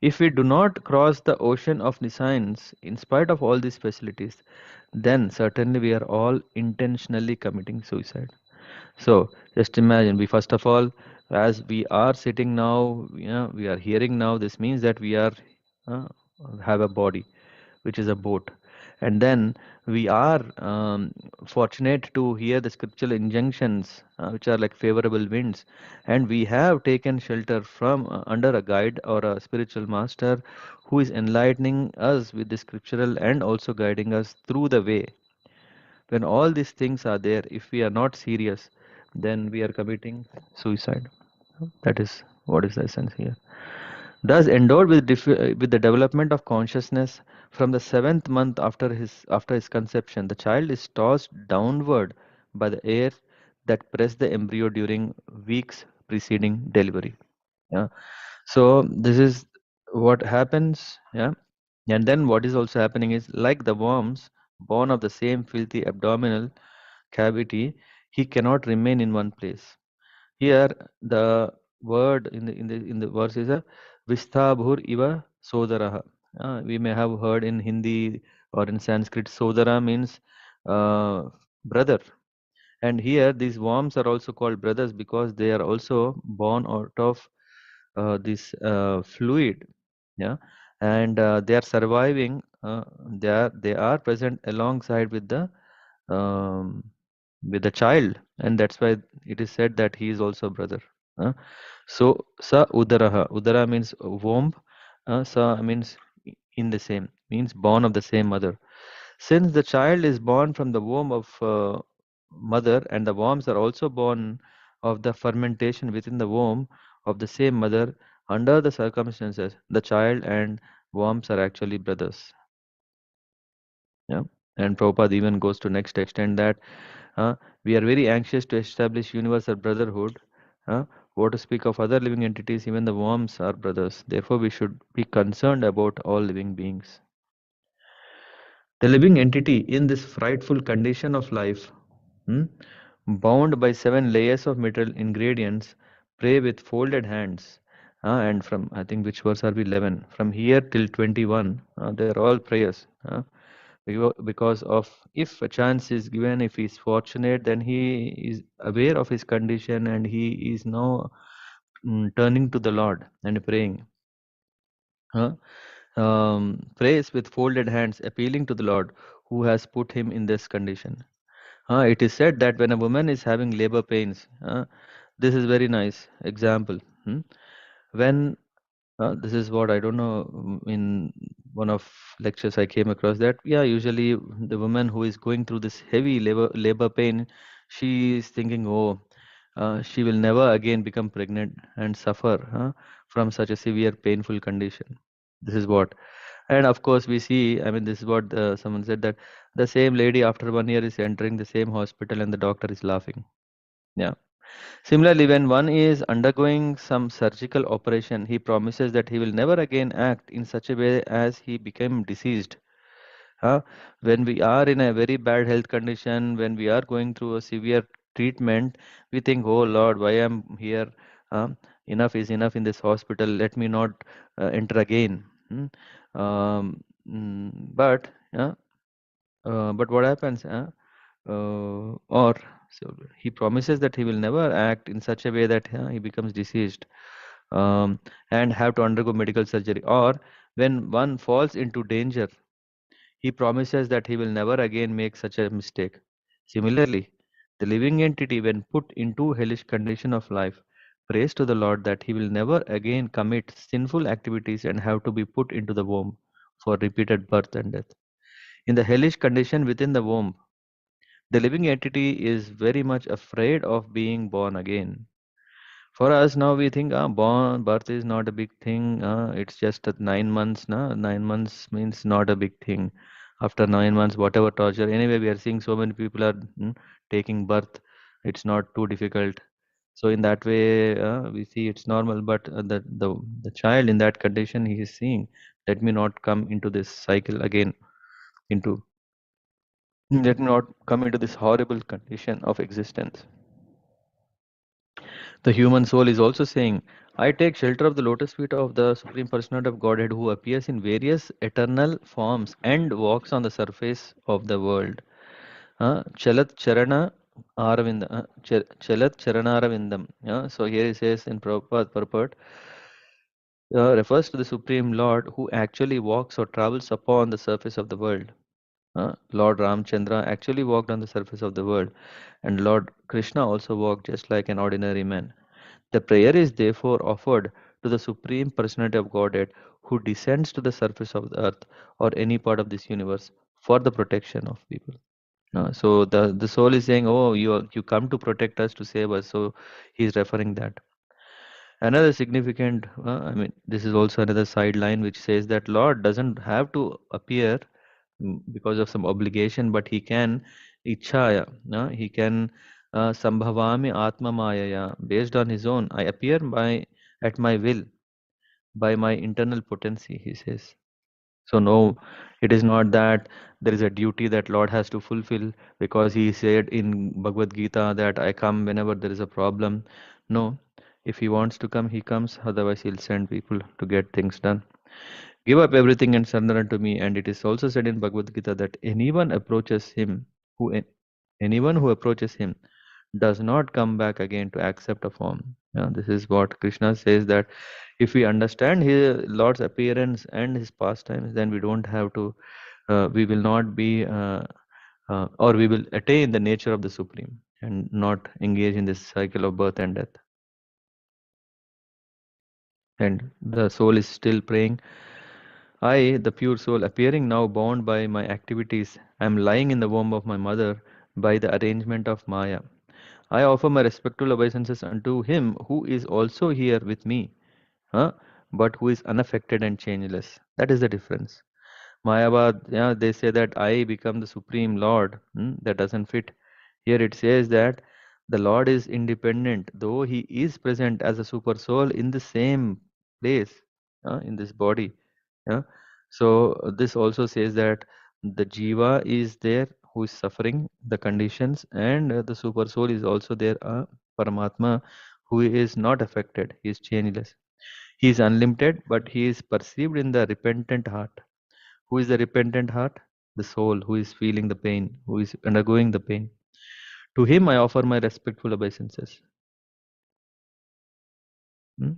Speaker 3: If we do not cross the ocean of nescience, in spite of all these facilities, then certainly we are all intentionally committing suicide. So just imagine, we first of all, as we are sitting now, we are hearing now. This means that we are uh, have a body, which is a boat, and then we are fortunate to hear the scriptural injunctions, which are like favorable winds, and we have taken shelter from under a guide or a spiritual master who is enlightening us with the scriptural and also guiding us through the way. When all these things are there, if we are not serious, then we are committing suicide. That is what is the essence here. Thus, endowed with, with the development of consciousness from the seventh month after his conception, the child is tossed downward by the air that pressed the embryo during weeks preceding delivery. Yeah. So this is what happens. Yeah. And then what is also happening is, like the worms born of the same filthy abdominal cavity, he cannot remain in one place. Here, the word in the verse is a Visthabhur iva sodaraha. We may have heard in Hindi or in Sanskrit, Sodara means brother. And here, these worms are also called brothers because they are also born out of this fluid. Yeah, and they are surviving. They are present alongside um, with the child, and that's why it is said that he is also brother. uh. So sa udaraha, udara means womb, sa means in the same, means born of the same mother. Since the child is born from the womb of mother, and the worms are also born of the fermentation within the womb of the same mother, under the circumstances the child and worms are actually brothers. Yeah. And Prabhupada even goes to next extent that we are very anxious to establish universal brotherhood. Uh, what to speak of other living entities, even the worms are brothers. Therefore, we should be concerned about all living beings. The living entity in this frightful condition of life, hmm, bound by 7 layers of material ingredients, pray with folded hands. And from, I think, which verse are we? 11. From here till 21, they are all prayers. Because of, if a chance is given, if he is fortunate, then he is aware of his condition and he is now turning to the Lord and praying. Prays with folded hands, appealing to the Lord who has put him in this condition. It is said that when a woman is having labor pains, this is very nice example. When this is what I don't know, in one of lectures I came across that, yeah, usually the woman who is going through this heavy labor pain, she is thinking, oh, she will never again become pregnant and suffer from such a severe painful condition. This is what, and of course we see, I mean, this is what someone said, that the same lady after 1 year is entering the same hospital and the doctor is laughing. Yeah. Similarly, when one is undergoing some surgical operation, he promises that he will never again act in such a way as he became diseased. Huh? When we are in a very bad health condition, when we are going through a severe treatment, we think, oh Lord, why I'm here? Huh? enough is enough in this hospital, let me not enter again. But but what happens? Or so he promises that he will never act in such a way that he becomes diseased, and have to undergo medical surgery. Or when one falls into danger, he promises that he will never again make such a mistake. Similarly, the living entity, when put into hellish condition of life, prays to the Lord that he will never again commit sinful activities and have to be put into the womb for repeated birth and death. In the hellish condition within the womb, the living entity is very much afraid of being born again. For us now, we think birth is not a big thing. It's just 9 months. 9 months means not a big thing. After 9 months, whatever torture. Anyway, we are seeing so many people are taking birth. It's not too difficult. So in that way, we see it's normal. But the child in that condition, he is seeing, let me not come into this cycle again. Let me not come into this horrible condition of existence. The human soul is also saying, I take shelter of the lotus feet of the Supreme Personality of Godhead who appears in various eternal forms and walks on the surface of the world. Chalat Charana Chalat Charanaravindam. So here he says in Prabhupada purport, refers to the Supreme Lord who actually walks or travels upon the surface of the world. Lord Ramchandra actually walked on the surface of the world, and Lord Krishna also walked just like an ordinary man. The prayer is therefore offered to the Supreme Personality of Godhead who descends to the surface of the earth or any part of this universe for the protection of people. So the soul is saying, "Oh, you come to protect us, to save us." So he is referring that. Another significant, I mean, this is also another sideline which says that Lord doesn't have to appear because of some obligation, but he can ichaya, he can sambhavami atma mayaya, based on his own. I appear by at my will, by my internal potency, he says. So no, it is not that there is a duty that Lord has to fulfill because he said in Bhagavad Gita that I come whenever there is a problem. No, if he wants to come, he comes. Otherwise, he'll send people to get things done. Give up everything and surrender unto me. And it is also said in Bhagavad Gita that who anyone who approaches him, does not come back again to accept a form. This is what Krishna says, that if we understand his Lord's appearance and his pastimes, then we don't have to, we will not be, or we will attain the nature of the Supreme and not engage in this cycle of birth and death. And the soul is still praying, I, the pure soul, appearing now bound by my activities, am lying in the womb of my mother by the arrangement of Maya. I offer my respectful obeisances unto him who is also here with me, but who is unaffected and changeless. That is the difference. Mayavad, they say that I become the Supreme Lord. That doesn't fit. Here it says that the Lord is independent, though he is present as a super soul in the same place, in this body. Yeah. So this also says that the Jiva is there who is suffering the conditions, and the super soul is also there, Paramatma, who is not affected. He is changeless. He is unlimited, but he is perceived in the repentant heart. Who is the repentant heart? The soul who is feeling the pain, who is undergoing the pain. To him I offer my respectful obeisances. Hmm?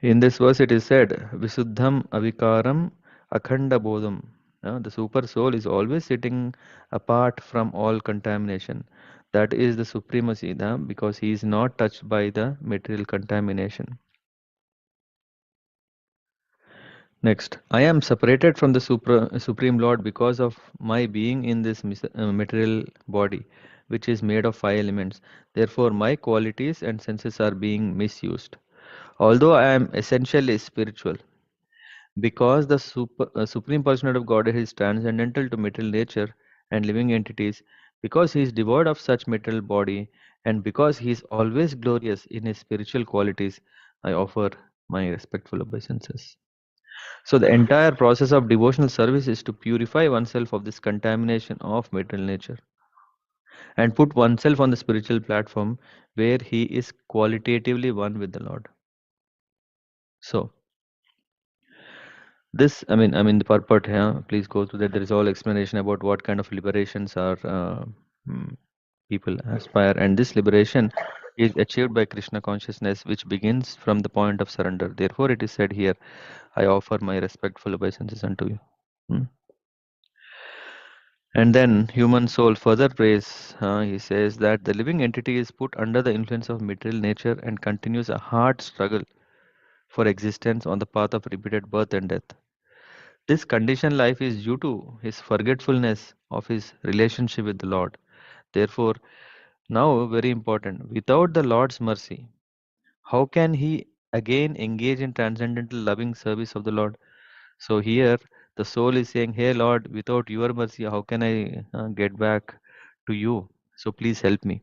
Speaker 3: In this verse it is said, Visuddham avikaram akhanda bodham. The super soul is always sitting apart from all contamination. That is the supremacy, because he is not touched by the material contamination. Next, I am separated from the Supreme Lord because of my being in this material body, which is made of 5 elements. Therefore, my qualities and senses are being misused. Although I am essentially spiritual, because the Supreme Personality of Godhead is transcendental to material nature and living entities, because he is devoid of such material body, and because he is always glorious in his spiritual qualities, I offer my respectful obeisances. So the entire process of devotional service is to purify oneself of this contamination of material nature and put oneself on the spiritual platform where he is qualitatively one with the Lord. So this, I mean, the purport here. Please go through that. There is all explanation about what kind of liberations are people aspire, and this liberation is achieved by Krishna consciousness, which begins from the point of surrender. Therefore, it is said here, "I offer my respectful obeisances unto you." Hmm. And then human soul further prays. He says that the living entity is put under the influence of material nature and continues a hard struggle for existence on the path of repeated birth and death. This conditioned life is due to his forgetfulness of his relationship with the Lord. Therefore, now very important, without the Lord's mercy, how can he again engage in transcendental loving service of the Lord? So here the soul is saying, "Hey Lord, without your mercy, how can I get back to you? So please help me."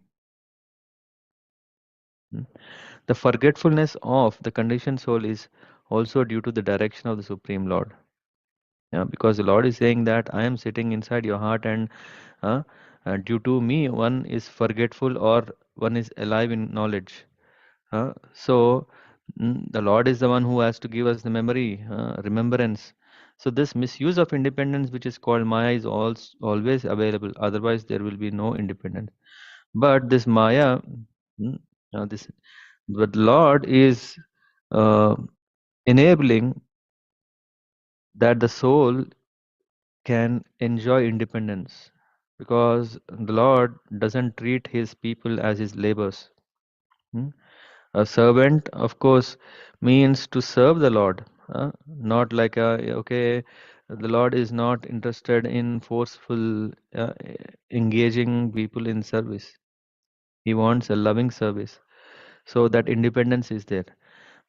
Speaker 3: Hmm. The forgetfulness of the conditioned soul is also due to the direction of the Supreme Lord. Yeah, because the Lord is saying that I am sitting inside your heart, and uh, due to me, one is forgetful or one is alive in knowledge. So the Lord is the one who has to give us the memory, remembrance. So this misuse of independence, which is called Maya, is also always available. Otherwise, there will be no independence. But this Maya, mm, this, but Lord is uh, enabling that the soul can enjoy independence, because the Lord doesn't treat his people as his labors. Hmm? A servant, of course, means to serve the Lord, not like okay, the Lord is not interested in forceful engaging people in service. He wants a loving service, so that independence is there.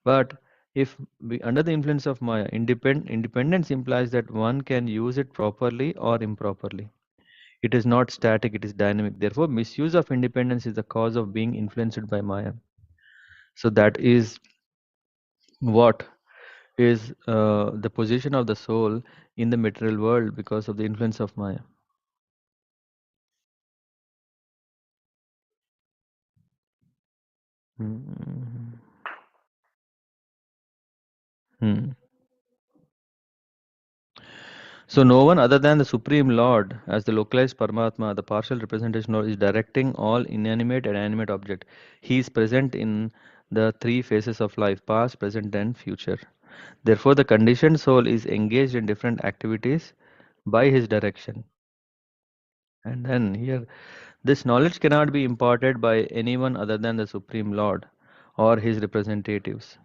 Speaker 3: But if we under the influence of Maya, independence implies that one can use it properly or improperly. It is not static; it is dynamic. Therefore, misuse of independence is the cause of being influenced by Maya. So that is what is the position of the soul in the material world because of the influence of Maya. Hmm. Hmm. So no one other than the Supreme Lord, as the localized Paramatma, the partial representation of, is directing all inanimate and animate object. He is present in the three phases of life: past, present, and future. Therefore, the conditioned soul is engaged in different activities by his direction. And then here, this knowledge cannot be imparted by anyone other than the Supreme Lord or his representatives.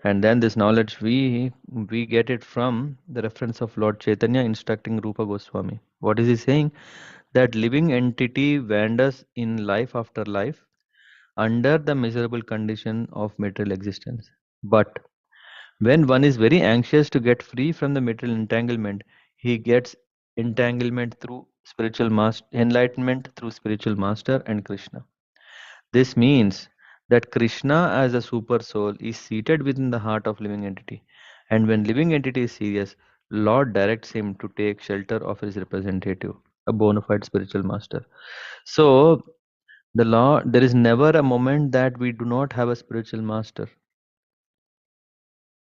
Speaker 3: And then this knowledge we get it from the reference of Lord Chaitanya instructing Rupa Goswami. What is he saying? That living entity wanders in life after life under the miserable condition of material existence. But when one is very anxious to get free from the material entanglement, he gets entanglement through spiritual master, enlightenment through spiritual master and Krishna. This means that Krishna as a super soul is seated within the heart of living entity. And when living entity is serious, Lord directs him to take shelter of his representative, a bona fide spiritual master. So the Lord, there is never a moment that we do not have a spiritual master.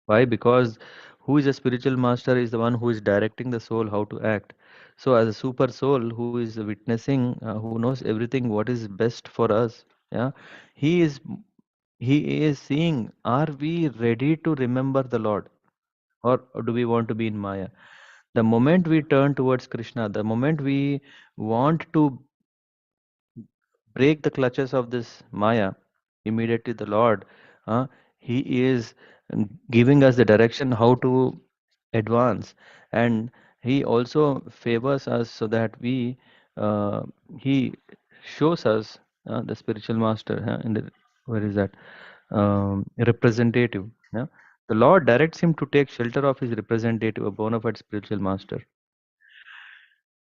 Speaker 3: Why? Because who is a spiritual master is the one who is directing the soul how to act. So, as a super soul who is witnessing, who knows everything what is best for us, yeah, he is he is seeing, are we ready to remember the Lord, or do we want to be in Maya? The moment we turn towards Krishna, the moment we want to break the clutches of this Maya, immediately the Lord, uh, He is giving us the direction how to advance, and He also favors us so that uh, He shows us the spiritual master in the, where is that, representative. Yeah? The Lord directs him to take shelter of his representative, a bona fide spiritual master.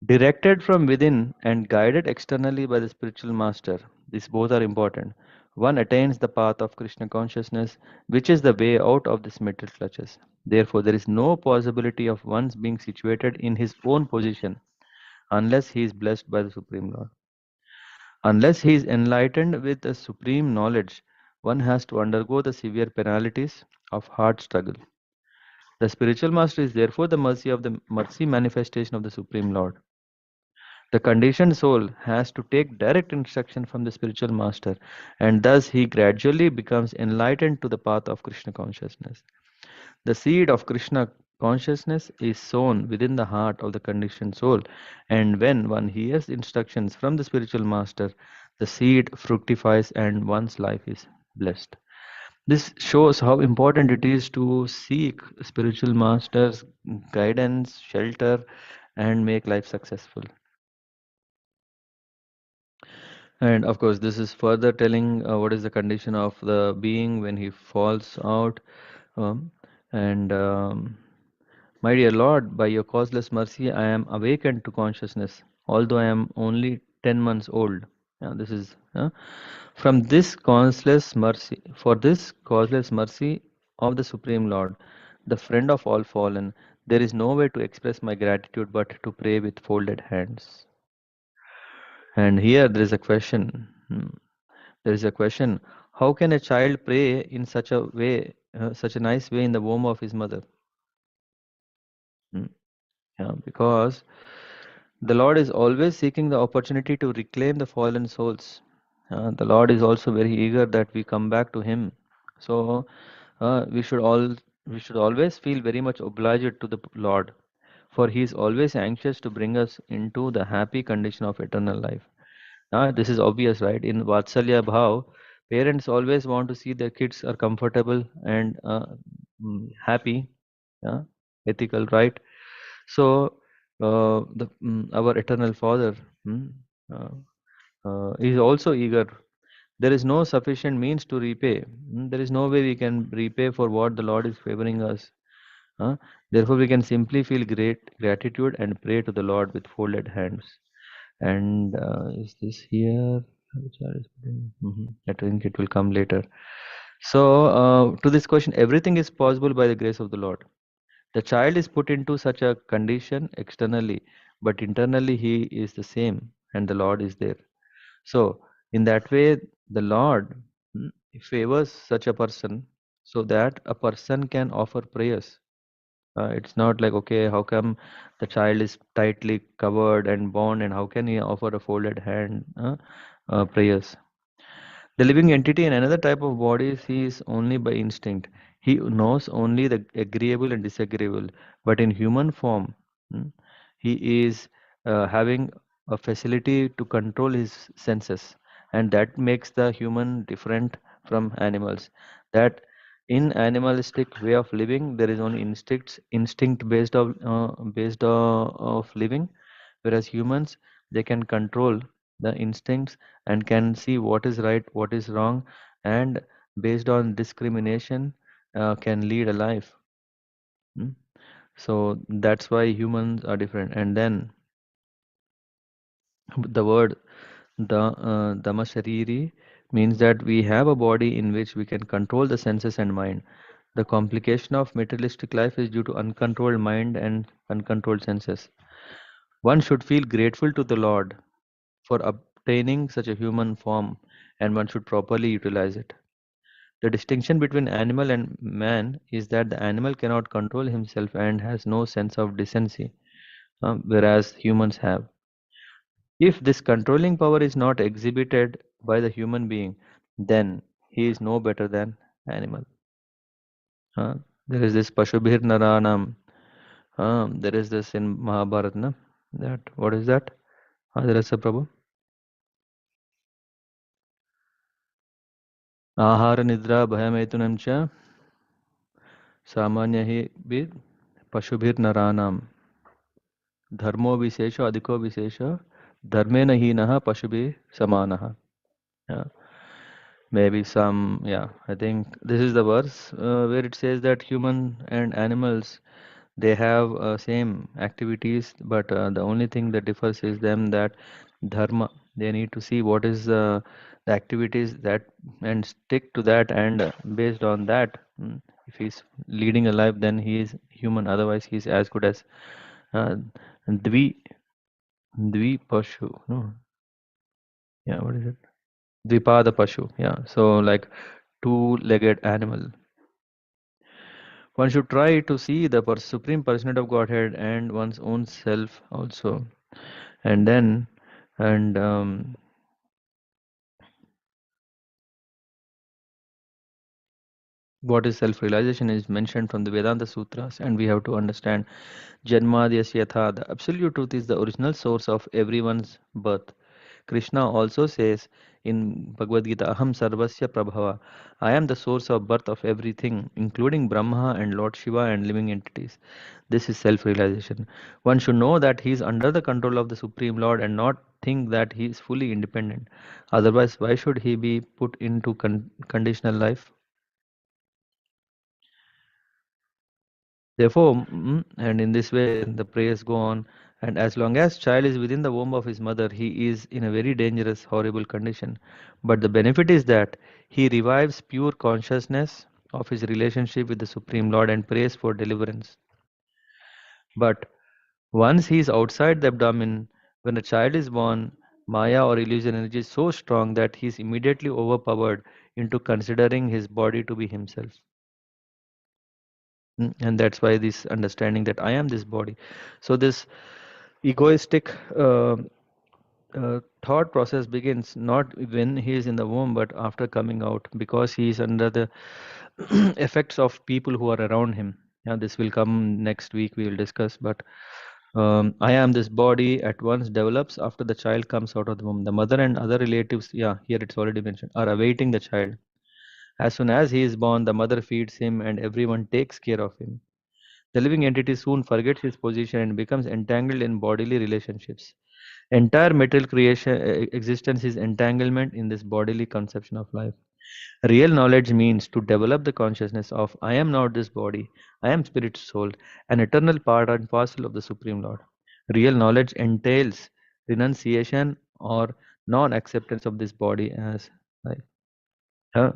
Speaker 3: Directed from within and guided externally by the spiritual master, these both are important. One attains the path of Krishna consciousness, which is the way out of this material clutches. Therefore, there is no possibility of one's being situated in his own position unless he is blessed by the Supreme Lord. Unless he is enlightened with the supreme knowledge, one has to undergo the severe penalties of heart struggle. The spiritual master is therefore the mercy manifestation of the Supreme Lord. The conditioned soul has to take direct instruction from the spiritual master, and thus he gradually becomes enlightened to the path of Krishna consciousness. The seed of Krishna consciousness is sown within the heart of the conditioned soul, and when one hears instructions from the spiritual master, the seed fructifies and one's life is blessed. This shows how important it is to seek spiritual masters' guidance, shelter, and make life successful. And of course, this is further telling what is the condition of the being when he falls out. Um, and my dear Lord, by your causeless mercy, I am awakened to consciousness, although I am only 10 months old. This is from this causeless mercy, for this causeless mercy of the Supreme Lord, the friend of all fallen, there is no way to express my gratitude but to pray with folded hands. And here there is a question. There is a question: how can a child pray in such a way, such a nice way, in the womb of his mother? Hmm. Yeah, because the Lord is always seeking the opportunity to reclaim the fallen souls. The Lord is also very eager that we come back to Him. So we should always feel very much obliged to the Lord, for He is always anxious to bring us into the happy condition of eternal life. This is obvious, right? In Vatsalya Bhav, parents always want to see their kids are comfortable and happy, ethical, right? So, our eternal Father uh, is also eager. There is no sufficient means to repay. There is no way we can repay for what the Lord is favoring us. uh, Therefore, we can simply feel great gratitude and pray to the Lord with folded hands. And is this here? I think it will come later. So, to this question, everything is possible by the grace of the Lord. The child is put into such a condition externally, but internally he is the same, and the Lord is there. So, in that way, the Lord favors such a person so that a person can offer prayers. It's not like, okay, how come the child is tightly covered and bound, and how can he offer a folded hand prayers? The living entity in another type of body sees only by instinct. He knows only the agreeable and disagreeable. But in human form, mm, he is having a facility to control his senses, and that makes the human different from animals. That in animalistic way of living, there is only instinct based of living, whereas humans, they can control the instincts and can see what is right, what is wrong, and based on discrimination can lead a life. Mm. So that's why humans are different. And then the word Damashariri means that we have a body in which we can control the senses and mind. The complication of materialistic life is due to uncontrolled mind and uncontrolled senses. One should feel grateful to the Lord for obtaining such a human form, and one should properly utilize it. The distinction between animal and man is that the animal cannot control himself and has no sense of decency, whereas humans have. If this controlling power is not exhibited by the human being, then he is no better than animal. Uh, there is this Pashubhir Naranam. There is this in Mahabharata. Na? That what is that? Hadarasa Prabhu. Ahara Nidra Bhayametunam cha सामान्य ही भी पशुभिर नरानाम धर्मो विशेष अधिको विशेष धर्मेण हीनः पशुभिः समानः. Yeah. Maybe some, yeah, I think this is the verse where it says that human and animals, they have same activities, but the only thing that differs is them that dharma, they need to see what is the activities that and stick to that, and based on that, if he's leading a life, then he is human. Otherwise, he's as good as uh, dvi dvi pashu. No, yeah, what is it? Dvipada pashu. Yeah, so like two-legged animal. One should try to see the Supreme Personality of Godhead and one's own self also. And then, and what is self-realization is mentioned from the Vedanta Sutras, and we have to understand Janmadhyasya Yatha. The absolute truth is the original source of everyone's birth. Krishna also says in Bhagavad Gita, Aham Sarvasya Prabhava. I am the source of birth of everything, including Brahma and Lord Shiva and living entities. This is self-realization. One should know that he is under the control of the Supreme Lord and not think that he is fully independent. Otherwise, why should he be put into conditional life? Therefore, and in this way, the prayers go on. And as long as child is within the womb of his mother, he is in a very dangerous, horrible condition. But the benefit is that he revives pure consciousness of his relationship with the Supreme Lord and prays for deliverance. But once he is outside the abdomen, when a child is born, Maya or illusion energy is so strong that he is immediately overpowered into considering his body to be himself. And that's why this understanding that I am this body. So this egoistic thought process begins not when he is in the womb but after coming out, because he is under the effects of people who are around him. Yeah, this will come next week, we will discuss. But I am this body at once develops after the child comes out of the womb. The mother and other relatives, yeah, here it's already mentioned, are awaiting the child. As soon as he is born, the mother feeds him and everyone takes care of him. The living entity soon forgets his position and becomes entangled in bodily relationships. Entire material creation existence is entanglement in this bodily conception of life. Real knowledge means to develop the consciousness of I am not this body, I am spirit soul, an eternal part and parcel of the Supreme Lord. Real knowledge entails renunciation or non-acceptance of this body as life.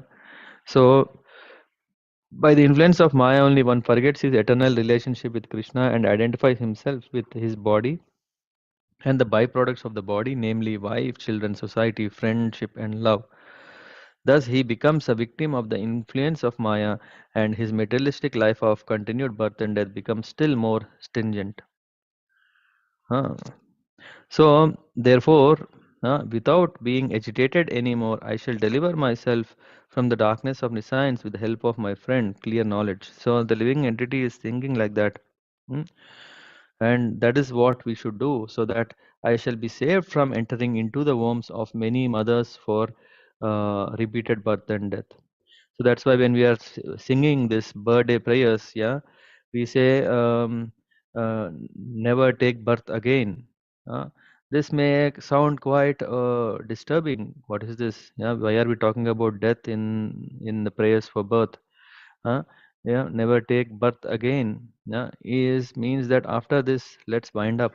Speaker 3: So by the influence of Maya only, one forgets his eternal relationship with Krishna and identifies himself with his body and the byproducts of the body, namely wife, children, society, friendship, and love. Thus, he becomes a victim of the influence of Maya, and his materialistic life of continued birth and death becomes still more stringent. Huh. So, therefore, without being agitated anymore, I shall deliver myself from the darkness of nescience with the help of my friend, clear knowledge. So, the living entity is thinking like that. Hmm? And that is what we should do, so that I shall be saved from entering into the wombs of many mothers for repeated birth and death. So that's why when we are singing this birthday prayers, yeah, we say never take birth again. This may sound quite disturbing. What is this? Yeah, why are we talking about death in the prayers for birth? uh, yeah, never take birth again, yeah, is means that after this let's wind up.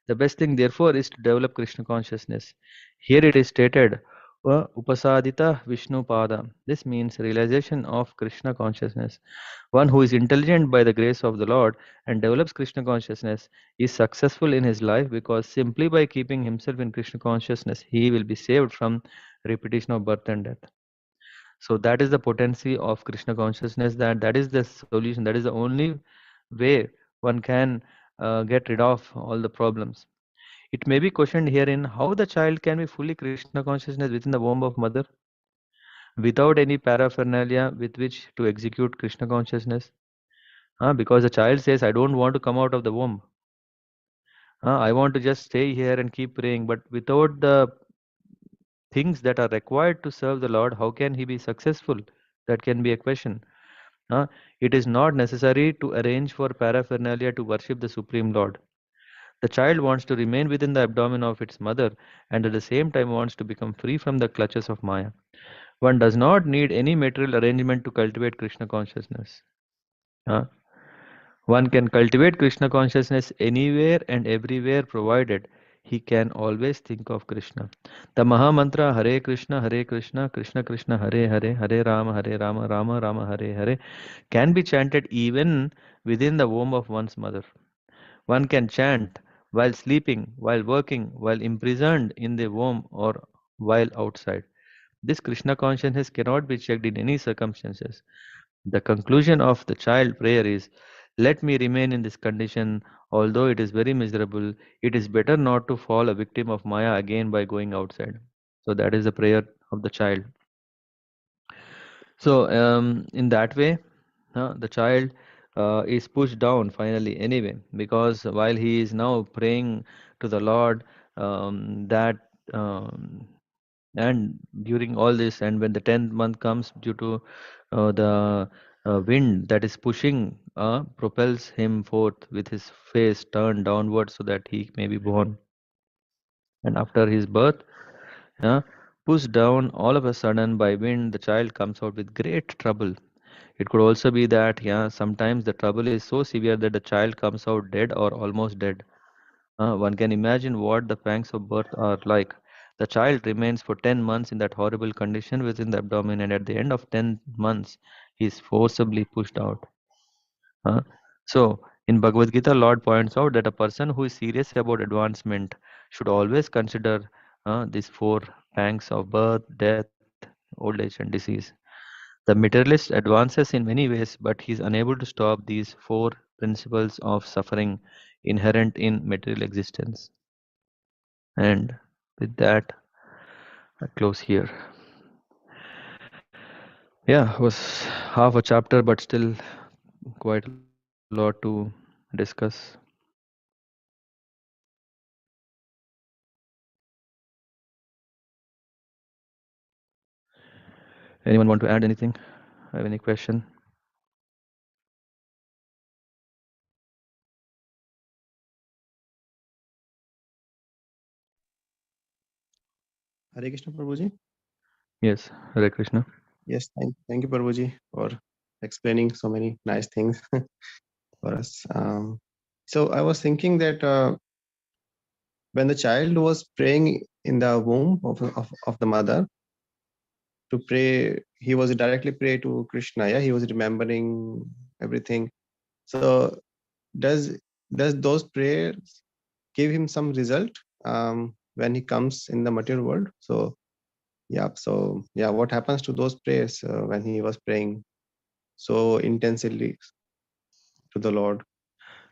Speaker 3: The best thing therefore is to develop Krishna consciousness. Here it is stated, upasadita Vishnu pada. This means realization of Krishna consciousness. One who is intelligent by the grace of the Lord and develops Krishna consciousness is successful in his life, because simply by keeping himself in Krishna consciousness he will be saved from repetition of birth and death. So that is the potency of Krishna consciousness, that is the solution, that is the only way one can get rid of all the problems. It may be questioned herein how the child can be fully Krishna consciousness within the womb of mother without any paraphernalia with which to execute Krishna consciousness. Because the child says, I don't want to come out of the womb. I want to just stay here and keep praying, but without the things that are required to serve the Lord, how can he be successful? That can be a question. It is not necessary to arrange for paraphernalia to worship the Supreme Lord. The child wants to remain within the abdomen of its mother and at the same time wants to become free from the clutches of Maya. One does not need any material arrangement to cultivate Krishna consciousness. Uh, One can cultivate Krishna consciousness anywhere and everywhere, provided he can always think of Krishna. The Maha Mantra Hare Krishna, Krishna Krishna, Hare Hare, Hare Rama, Rama Rama, Hare Hare can be chanted even within the womb of one's mother. One can chant while sleeping, while working, while imprisoned in the womb, or while outside. This Krishna consciousness cannot be checked in any circumstances. The conclusion of the child prayer is, let me remain in this condition, although it is very miserable. It is better not to fall a victim of Maya again by going outside. So that is the prayer of the child. So in that way, the child is pushed down finally anyway, because while he is now praying to the Lord, that and during all this, and when the 10th month comes, due to the wind that is pushing, propels him forth with his face turned downward so that he may be born. And after his birth, uh, pushed down all of a sudden by wind, the child comes out with great trouble. It could also be that, yeah, sometimes the trouble is so severe that the child comes out dead or almost dead. One can imagine what the pangs of birth are like. The child remains for 10 months in that horrible condition within the abdomen, and at the end of 10 months, he is forcibly pushed out. Uh, so, in Bhagavad Gita, Lord points out that a person who is serious about advancement should always consider these four pangs of birth, death, old age, and disease. The materialist advances in many ways, but he is unable to stop these four principles of suffering inherent in material existence. And with that, I close here. Yeah, it was half a chapter, but still quite a lot to discuss. Anyone want to add anything? Have any question?
Speaker 6: Hare Krishna Prabhuji.
Speaker 3: Yes, Hare Krishna.
Speaker 6: Yes, thank you Prabhuji for explaining so many nice things for us. So I was thinking that when the child was praying in the womb of the mother to pray, he was directly pray to Krishna. Yeah, he was remembering everything. So does those prayers give him some result when he comes in the material world? So yeah, what happens to those prayers when he was praying so intensely to the Lord?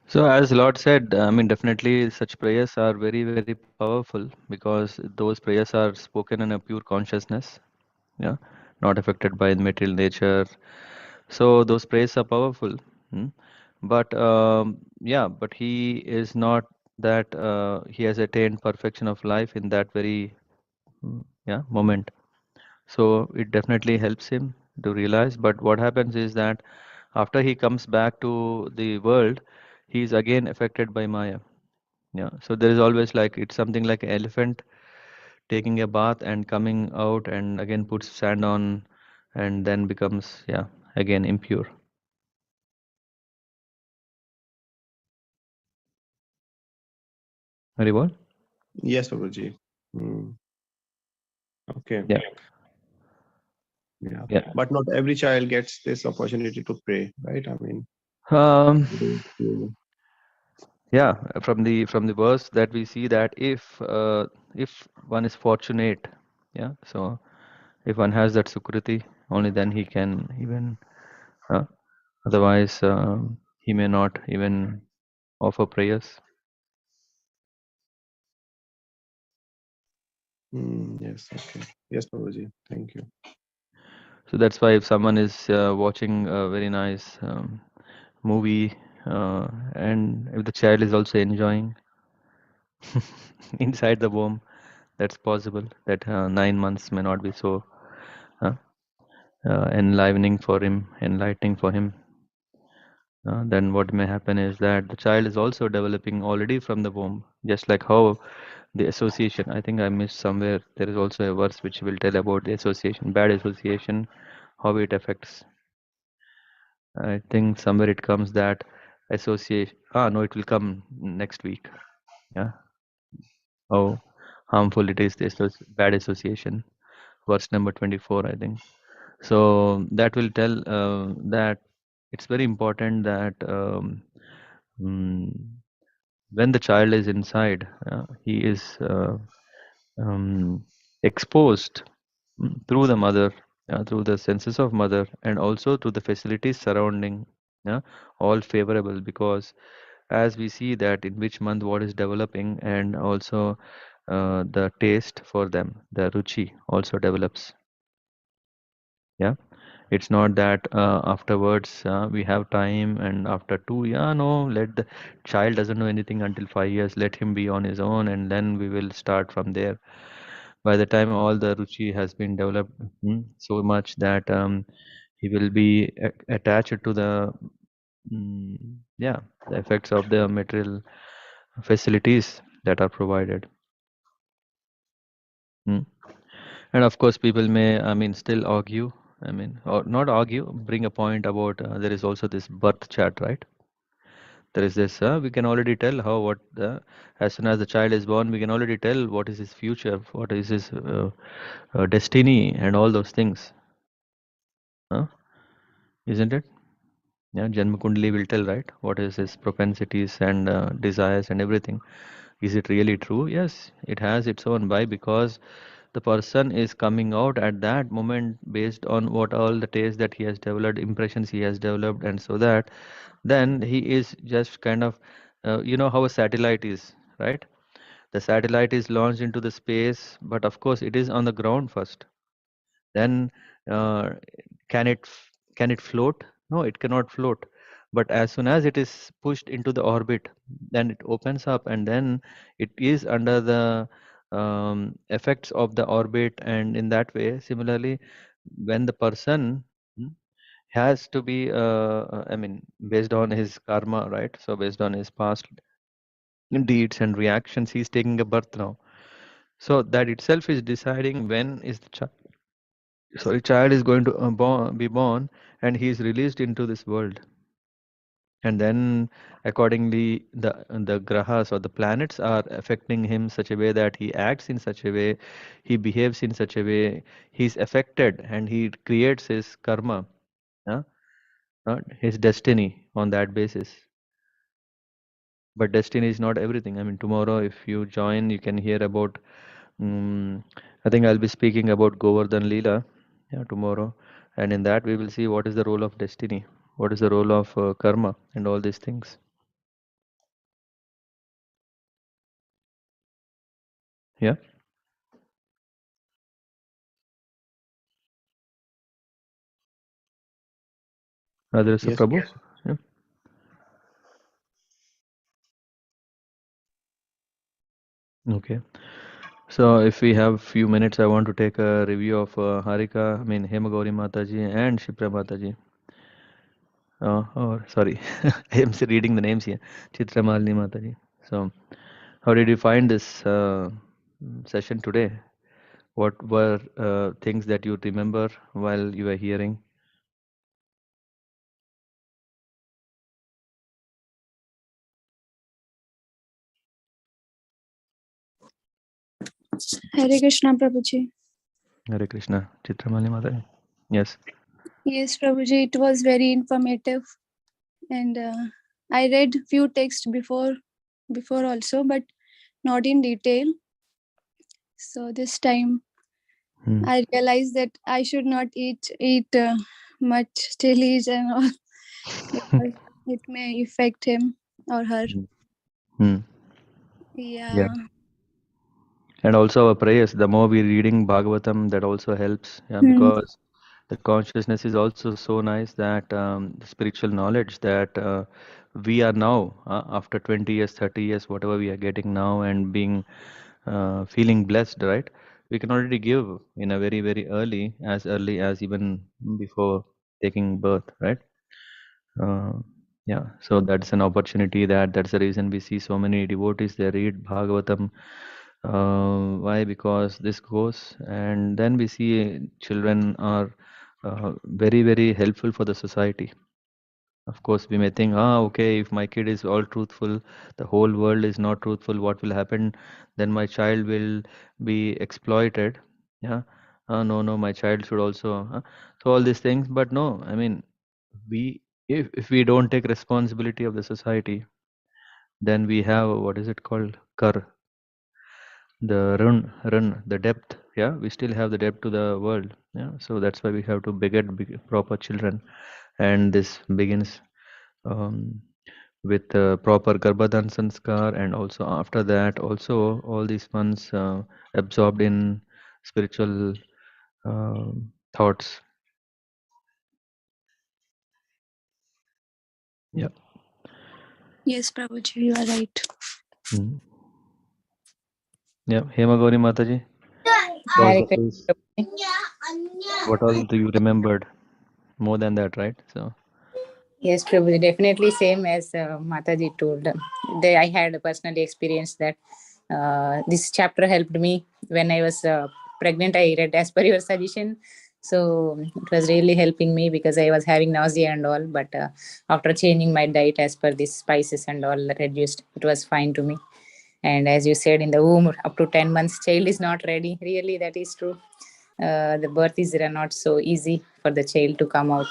Speaker 3: So, as Lord said, I mean, definitely such prayers are very, very powerful because those prayers are spoken in a pure consciousness, yeah, not affected by the material nature. So, those prayers are powerful. Hmm. But yeah, but he is not that he has attained perfection of life in that very yeah moment. So it definitely helps him to realize. But what happens is that after he comes back to the world, he is again affected by Maya. Yeah. So there is always like it's something like an elephant taking a bath and coming out and again puts sand on and then becomes yeah again impure. Very well.
Speaker 6: Yes, Prabhuji. Hmm. Okay.
Speaker 3: Yeah.
Speaker 6: Yeah.
Speaker 3: Yeah.
Speaker 6: But not every child gets this opportunity to pray, right? I mean,
Speaker 3: Um,
Speaker 6: you-
Speaker 3: yeah. From the verse that we see that if one is fortunate, yeah. So if one has that sukriti, only then he can even. Otherwise, he may not even offer prayers.
Speaker 6: yes. Okay. Yes, Prabhuji. Thank you.
Speaker 3: So that's why if someone is watching a very nice movie and if the child is also enjoying inside the womb, that's possible. That 9 months may not be so uh, enlightening for him. Then what may happen is that the child is also developing already from the womb, just like how the association. I think I missed somewhere. There is also a verse which will tell about the association, bad association, how it affects. I think somewhere it comes that association. Ah, no, it will come next week. Yeah, how harmful it is, the bad association. Verse number 24, I think. So that will tell that it's very important that mm, when the child is inside, he is um, exposed through the mother. through the senses of mother, and also through the facilities surrounding, all favorable, because as we see that in which month what is developing, and also the taste for them, the ruchi also develops. Yeah, it's not that afterwards we have time, and after 2, no, let the child doesn't know anything until 5 years, let him be on his own, and then we will start from there. By the time all the ruchi has been developed, so much that he will be attached to the yeah, the effects of the material facilities that are provided. Mm. And of course, people may, I mean, still argue, I mean, or not argue, bring a point about there is also this birth chart, right? There is this, we can already tell how, what, as soon as the child is born, we can already tell what is his future, what is his destiny, and all those things. Huh? Isn't it? Yeah, Janma Kundali will tell, right? What is his propensities and desires and everything. Is it really true? Yes, it has its own. Why? Because the person is coming out at that moment based on what all the tastes that he has developed, impressions he has developed, and so that then he is just kind of, you know how a satellite is, right? The satellite is launched into the space, but of course it is on the ground first. Then uh, can it can it float? No, it cannot float. But as soon as it is pushed into the orbit, then it opens up, and then it is under the effects of the orbit. And in that way, similarly, when the person has to be, I mean, based on his karma, right? So based on his past deeds and reactions, he's taking a birth now. So that itself is deciding when is the child is going to be born, and he is released into this world. And then accordingly the grahas or the planets are affecting him such a way that he acts in such a way, he behaves in such a way, he's affected, and he creates his karma, yeah? His destiny on that basis. But destiny is not everything. I mean, tomorrow if you join, you can hear about, I think I'll be speaking about Govardhan Leela, yeah, tomorrow. And in that we will see what is the role of destiny, what is the role of karma, and all these things. Yeah. There is a
Speaker 6: Yes.
Speaker 3: Prabhu. Yes. Yeah. Okay. So if we have few minutes, I want to take a review of Harika, I mean Hemagauri Mataji and Shipra Mataji. Oh, sorry, I am reading the names here. Chitra Malini Mataji. So, how did you find this session today? What were things that you remember while you were hearing?
Speaker 4: Hare Krishna, Prabhuji.
Speaker 3: Hare Krishna, Chitra Malini Mataji. Yes.
Speaker 4: Yes, Prabhuji, it was very informative, and I read few texts before also, but not in detail. So this time I realized that I should not eat much chilies and all because it may affect him or her.
Speaker 3: Hmm.
Speaker 4: Yeah.
Speaker 3: Yeah. And also our prayers, the more we reading Bhagavatam, that also helps. Yeah, because the consciousness is also so nice that the spiritual knowledge that we are now, after 20 years, 30 years, whatever we are getting now, and being feeling blessed, right? We can already give in a very, very early as even before taking birth, right? Uh, yeah, so that's an opportunity, that's the reason we see so many devotees, they read Bhagavatam. Why? Because this goes, and then we see children are very, very helpful for the society. Of course, we may think, okay, if my kid is all truthful, the whole world is not truthful, what will happen? Then my child will be exploited. Yeah. No, my child should also. So all these things, but no, I mean, we if we don't take responsibility of the society, then we have, what is it called, kar, the run, the depth. Yeah, we still have the depth to the world. Yeah, so that's why we have to beget proper children, and this begins um, with proper Garbhadan Sanskar, and also after that, also all these ones absorbed in spiritual thoughts. Yeah.
Speaker 4: Yes, Prabhuji, you are right.
Speaker 3: Mm. Yeah, Hema Gauri Mataji, what was
Speaker 7: Hare
Speaker 3: the place?
Speaker 7: Krishna.
Speaker 3: What all do you remembered? More than that, right? So,
Speaker 7: Yes, Prabhuji, definitely same as Mataji told. I had personally experienced that this chapter helped me when I was pregnant. I read as per your suggestion. So it was really helping me because I was having nausea and all. But after changing my diet as per these spices and all reduced, it was fine to me. And as you said, in the womb, up to 10 months, child is not ready. Really, that is true. The birth is not so easy for the child to come out.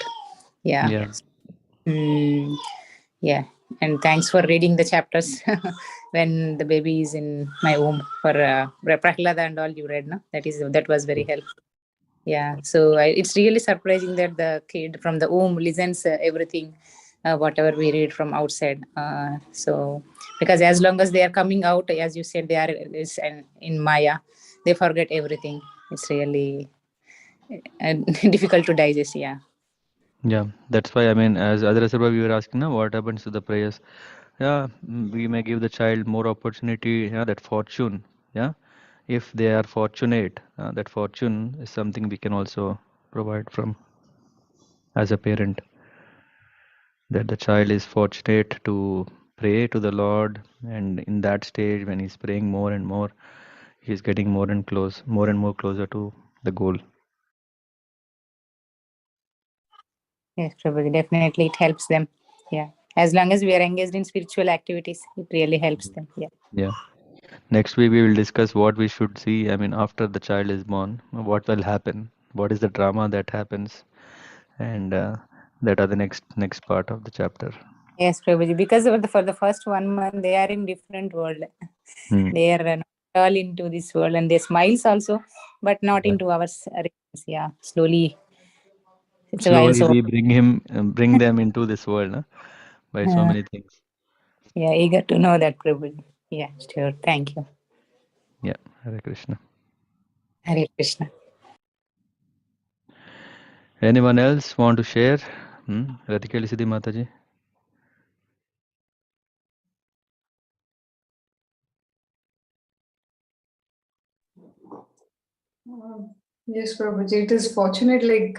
Speaker 7: Yeah.
Speaker 3: yeah,
Speaker 7: Mm, yeah, and thanks for reading the chapters when the baby is in my womb for Prahlada and all you read, no? That was very helpful. Yeah, so it's really surprising that the kid from the womb listens everything, whatever we read from outside. So because as long as they are coming out, as you said, they are in Maya, they forget everything. It's really difficult to digest. Yeah.
Speaker 3: yeah. That's why, I mean, as Adrasabha, we were asking, now what happens to the prayers? Yeah, we may give the child more opportunity. Yeah, that fortune. Yeah, if they are fortunate, that fortune is something we can also provide from as a parent. That the child is fortunate to pray to the Lord, and in that stage, when he's praying more and more, he's getting more and more closer to the goal.
Speaker 7: Yes, probably. Definitely, it helps them. Yeah. As long as we are engaged in spiritual activities, it really helps them. Yeah.
Speaker 3: Yeah. Next week we will discuss what we should see. I mean, after the child is born, what will happen? What is the drama that happens? And that are the next part of the chapter.
Speaker 7: Yes, Prabhuji. Because for the first 1 month, they are in different world.
Speaker 3: Hmm.
Speaker 7: They are not all into this world, and they smiles also, but not
Speaker 3: Yeah.
Speaker 7: into our yeah. Slowly, it's a while.
Speaker 3: Slowly
Speaker 7: So,
Speaker 3: we bring them into this world, huh? By so
Speaker 7: uh,
Speaker 3: many things.
Speaker 7: yeah, eager to know that, Prabhuji. Yeah, sure. Thank you.
Speaker 3: Yeah. Hare Krishna.
Speaker 7: Hare Krishna.
Speaker 3: Anyone else want to share? Radhika Siddhi Mataji.
Speaker 1: Yes, Prabhuji, it is fortunate like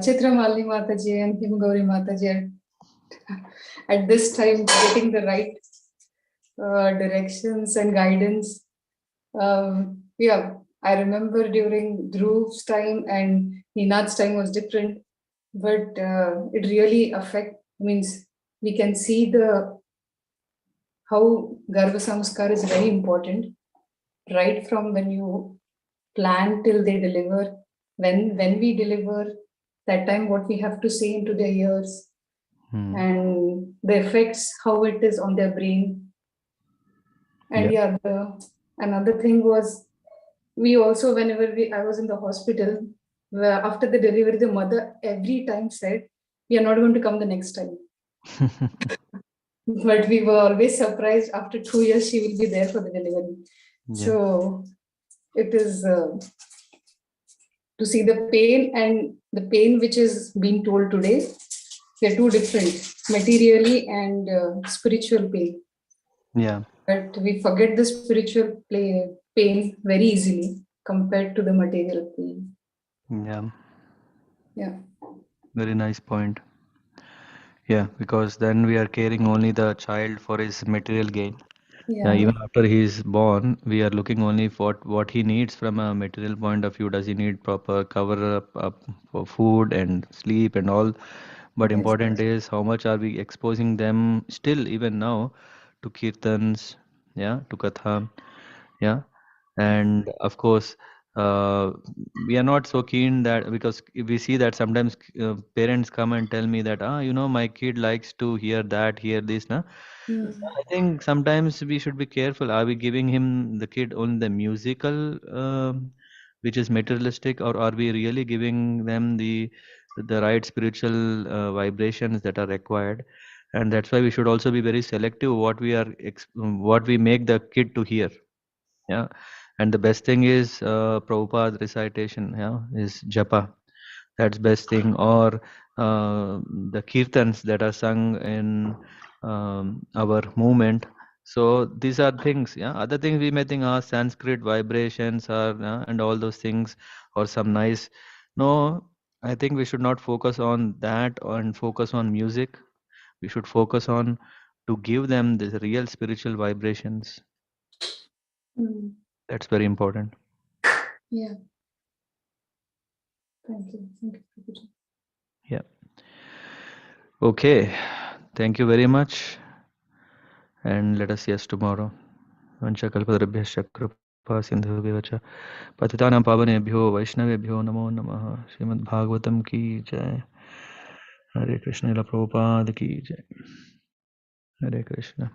Speaker 1: Chitra Malini Mataji and Him Gauri Mataji at this time getting the right directions and guidance. Yeah, I remember during Dhruv's time and Ninad's time was different, but it really means we can see the how Garva Samskar is very important right from when you plan till they deliver. When we deliver, that time what we have to say into their ears and the effects, how it is on their brain. And
Speaker 3: Yeah.
Speaker 1: another thing was we also, whenever I was in the hospital, after the delivery, the mother every time said, "We are not going to come the next time." But we were always surprised. After 2 years, she will be there for the delivery.
Speaker 3: Yeah.
Speaker 1: So it is to see the pain and the pain which is being told today. They're two different, materially and spiritual pain.
Speaker 3: Yeah.
Speaker 1: But we forget the spiritual pain very easily compared to the material pain.
Speaker 3: Yeah.
Speaker 1: Yeah.
Speaker 3: Very nice point. Yeah, because then we are caring only the child for his material gain. Yeah,
Speaker 1: Yeah.
Speaker 3: even after he is born, we are looking only for what he needs from a material point of view. Does he need proper up for food and sleep and all? But
Speaker 1: Yes.
Speaker 3: important is how much are we exposing them still even now to kirtans, yeah, to katha, yeah, and of course we are not so keen that, because we see that sometimes parents come and tell me that, my kid likes to hear that, hear this, na. I think sometimes we should be careful. Are we giving the kid only the musical, which is materialistic, or are we really giving them the right spiritual vibrations that are required? And that's why we should also be very selective what we make the kid to hear. Yeah. And the best thing is Prabhupada's recitation, is japa. That's best thing. Or the kirtans that are sung in our movement. So these are things. Other things we may think, Sanskrit vibrations are, and all those things, or some nice. No, I think we should not focus on that and focus on music. We should focus on to give them the real spiritual vibrations. That's very important.
Speaker 1: Yeah. Thank you. Thank you, Prabhuji.
Speaker 3: Yeah. Okay. Thank you very much. And let us see us tomorrow. Vanchakalpatarabhyascha kripa sindhubhyacha patitanam pavanebhyo vaishnavebhyo namo namaha. Śrīmad-Bhāgavatam ki jai. Hare Krishna, Ila Prabhupada ki jai. Hare Krishna.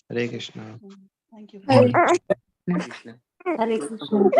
Speaker 6: Hare Krishna.
Speaker 8: Thank you.
Speaker 4: Hare
Speaker 7: Krishna.
Speaker 5: Hare Krishna.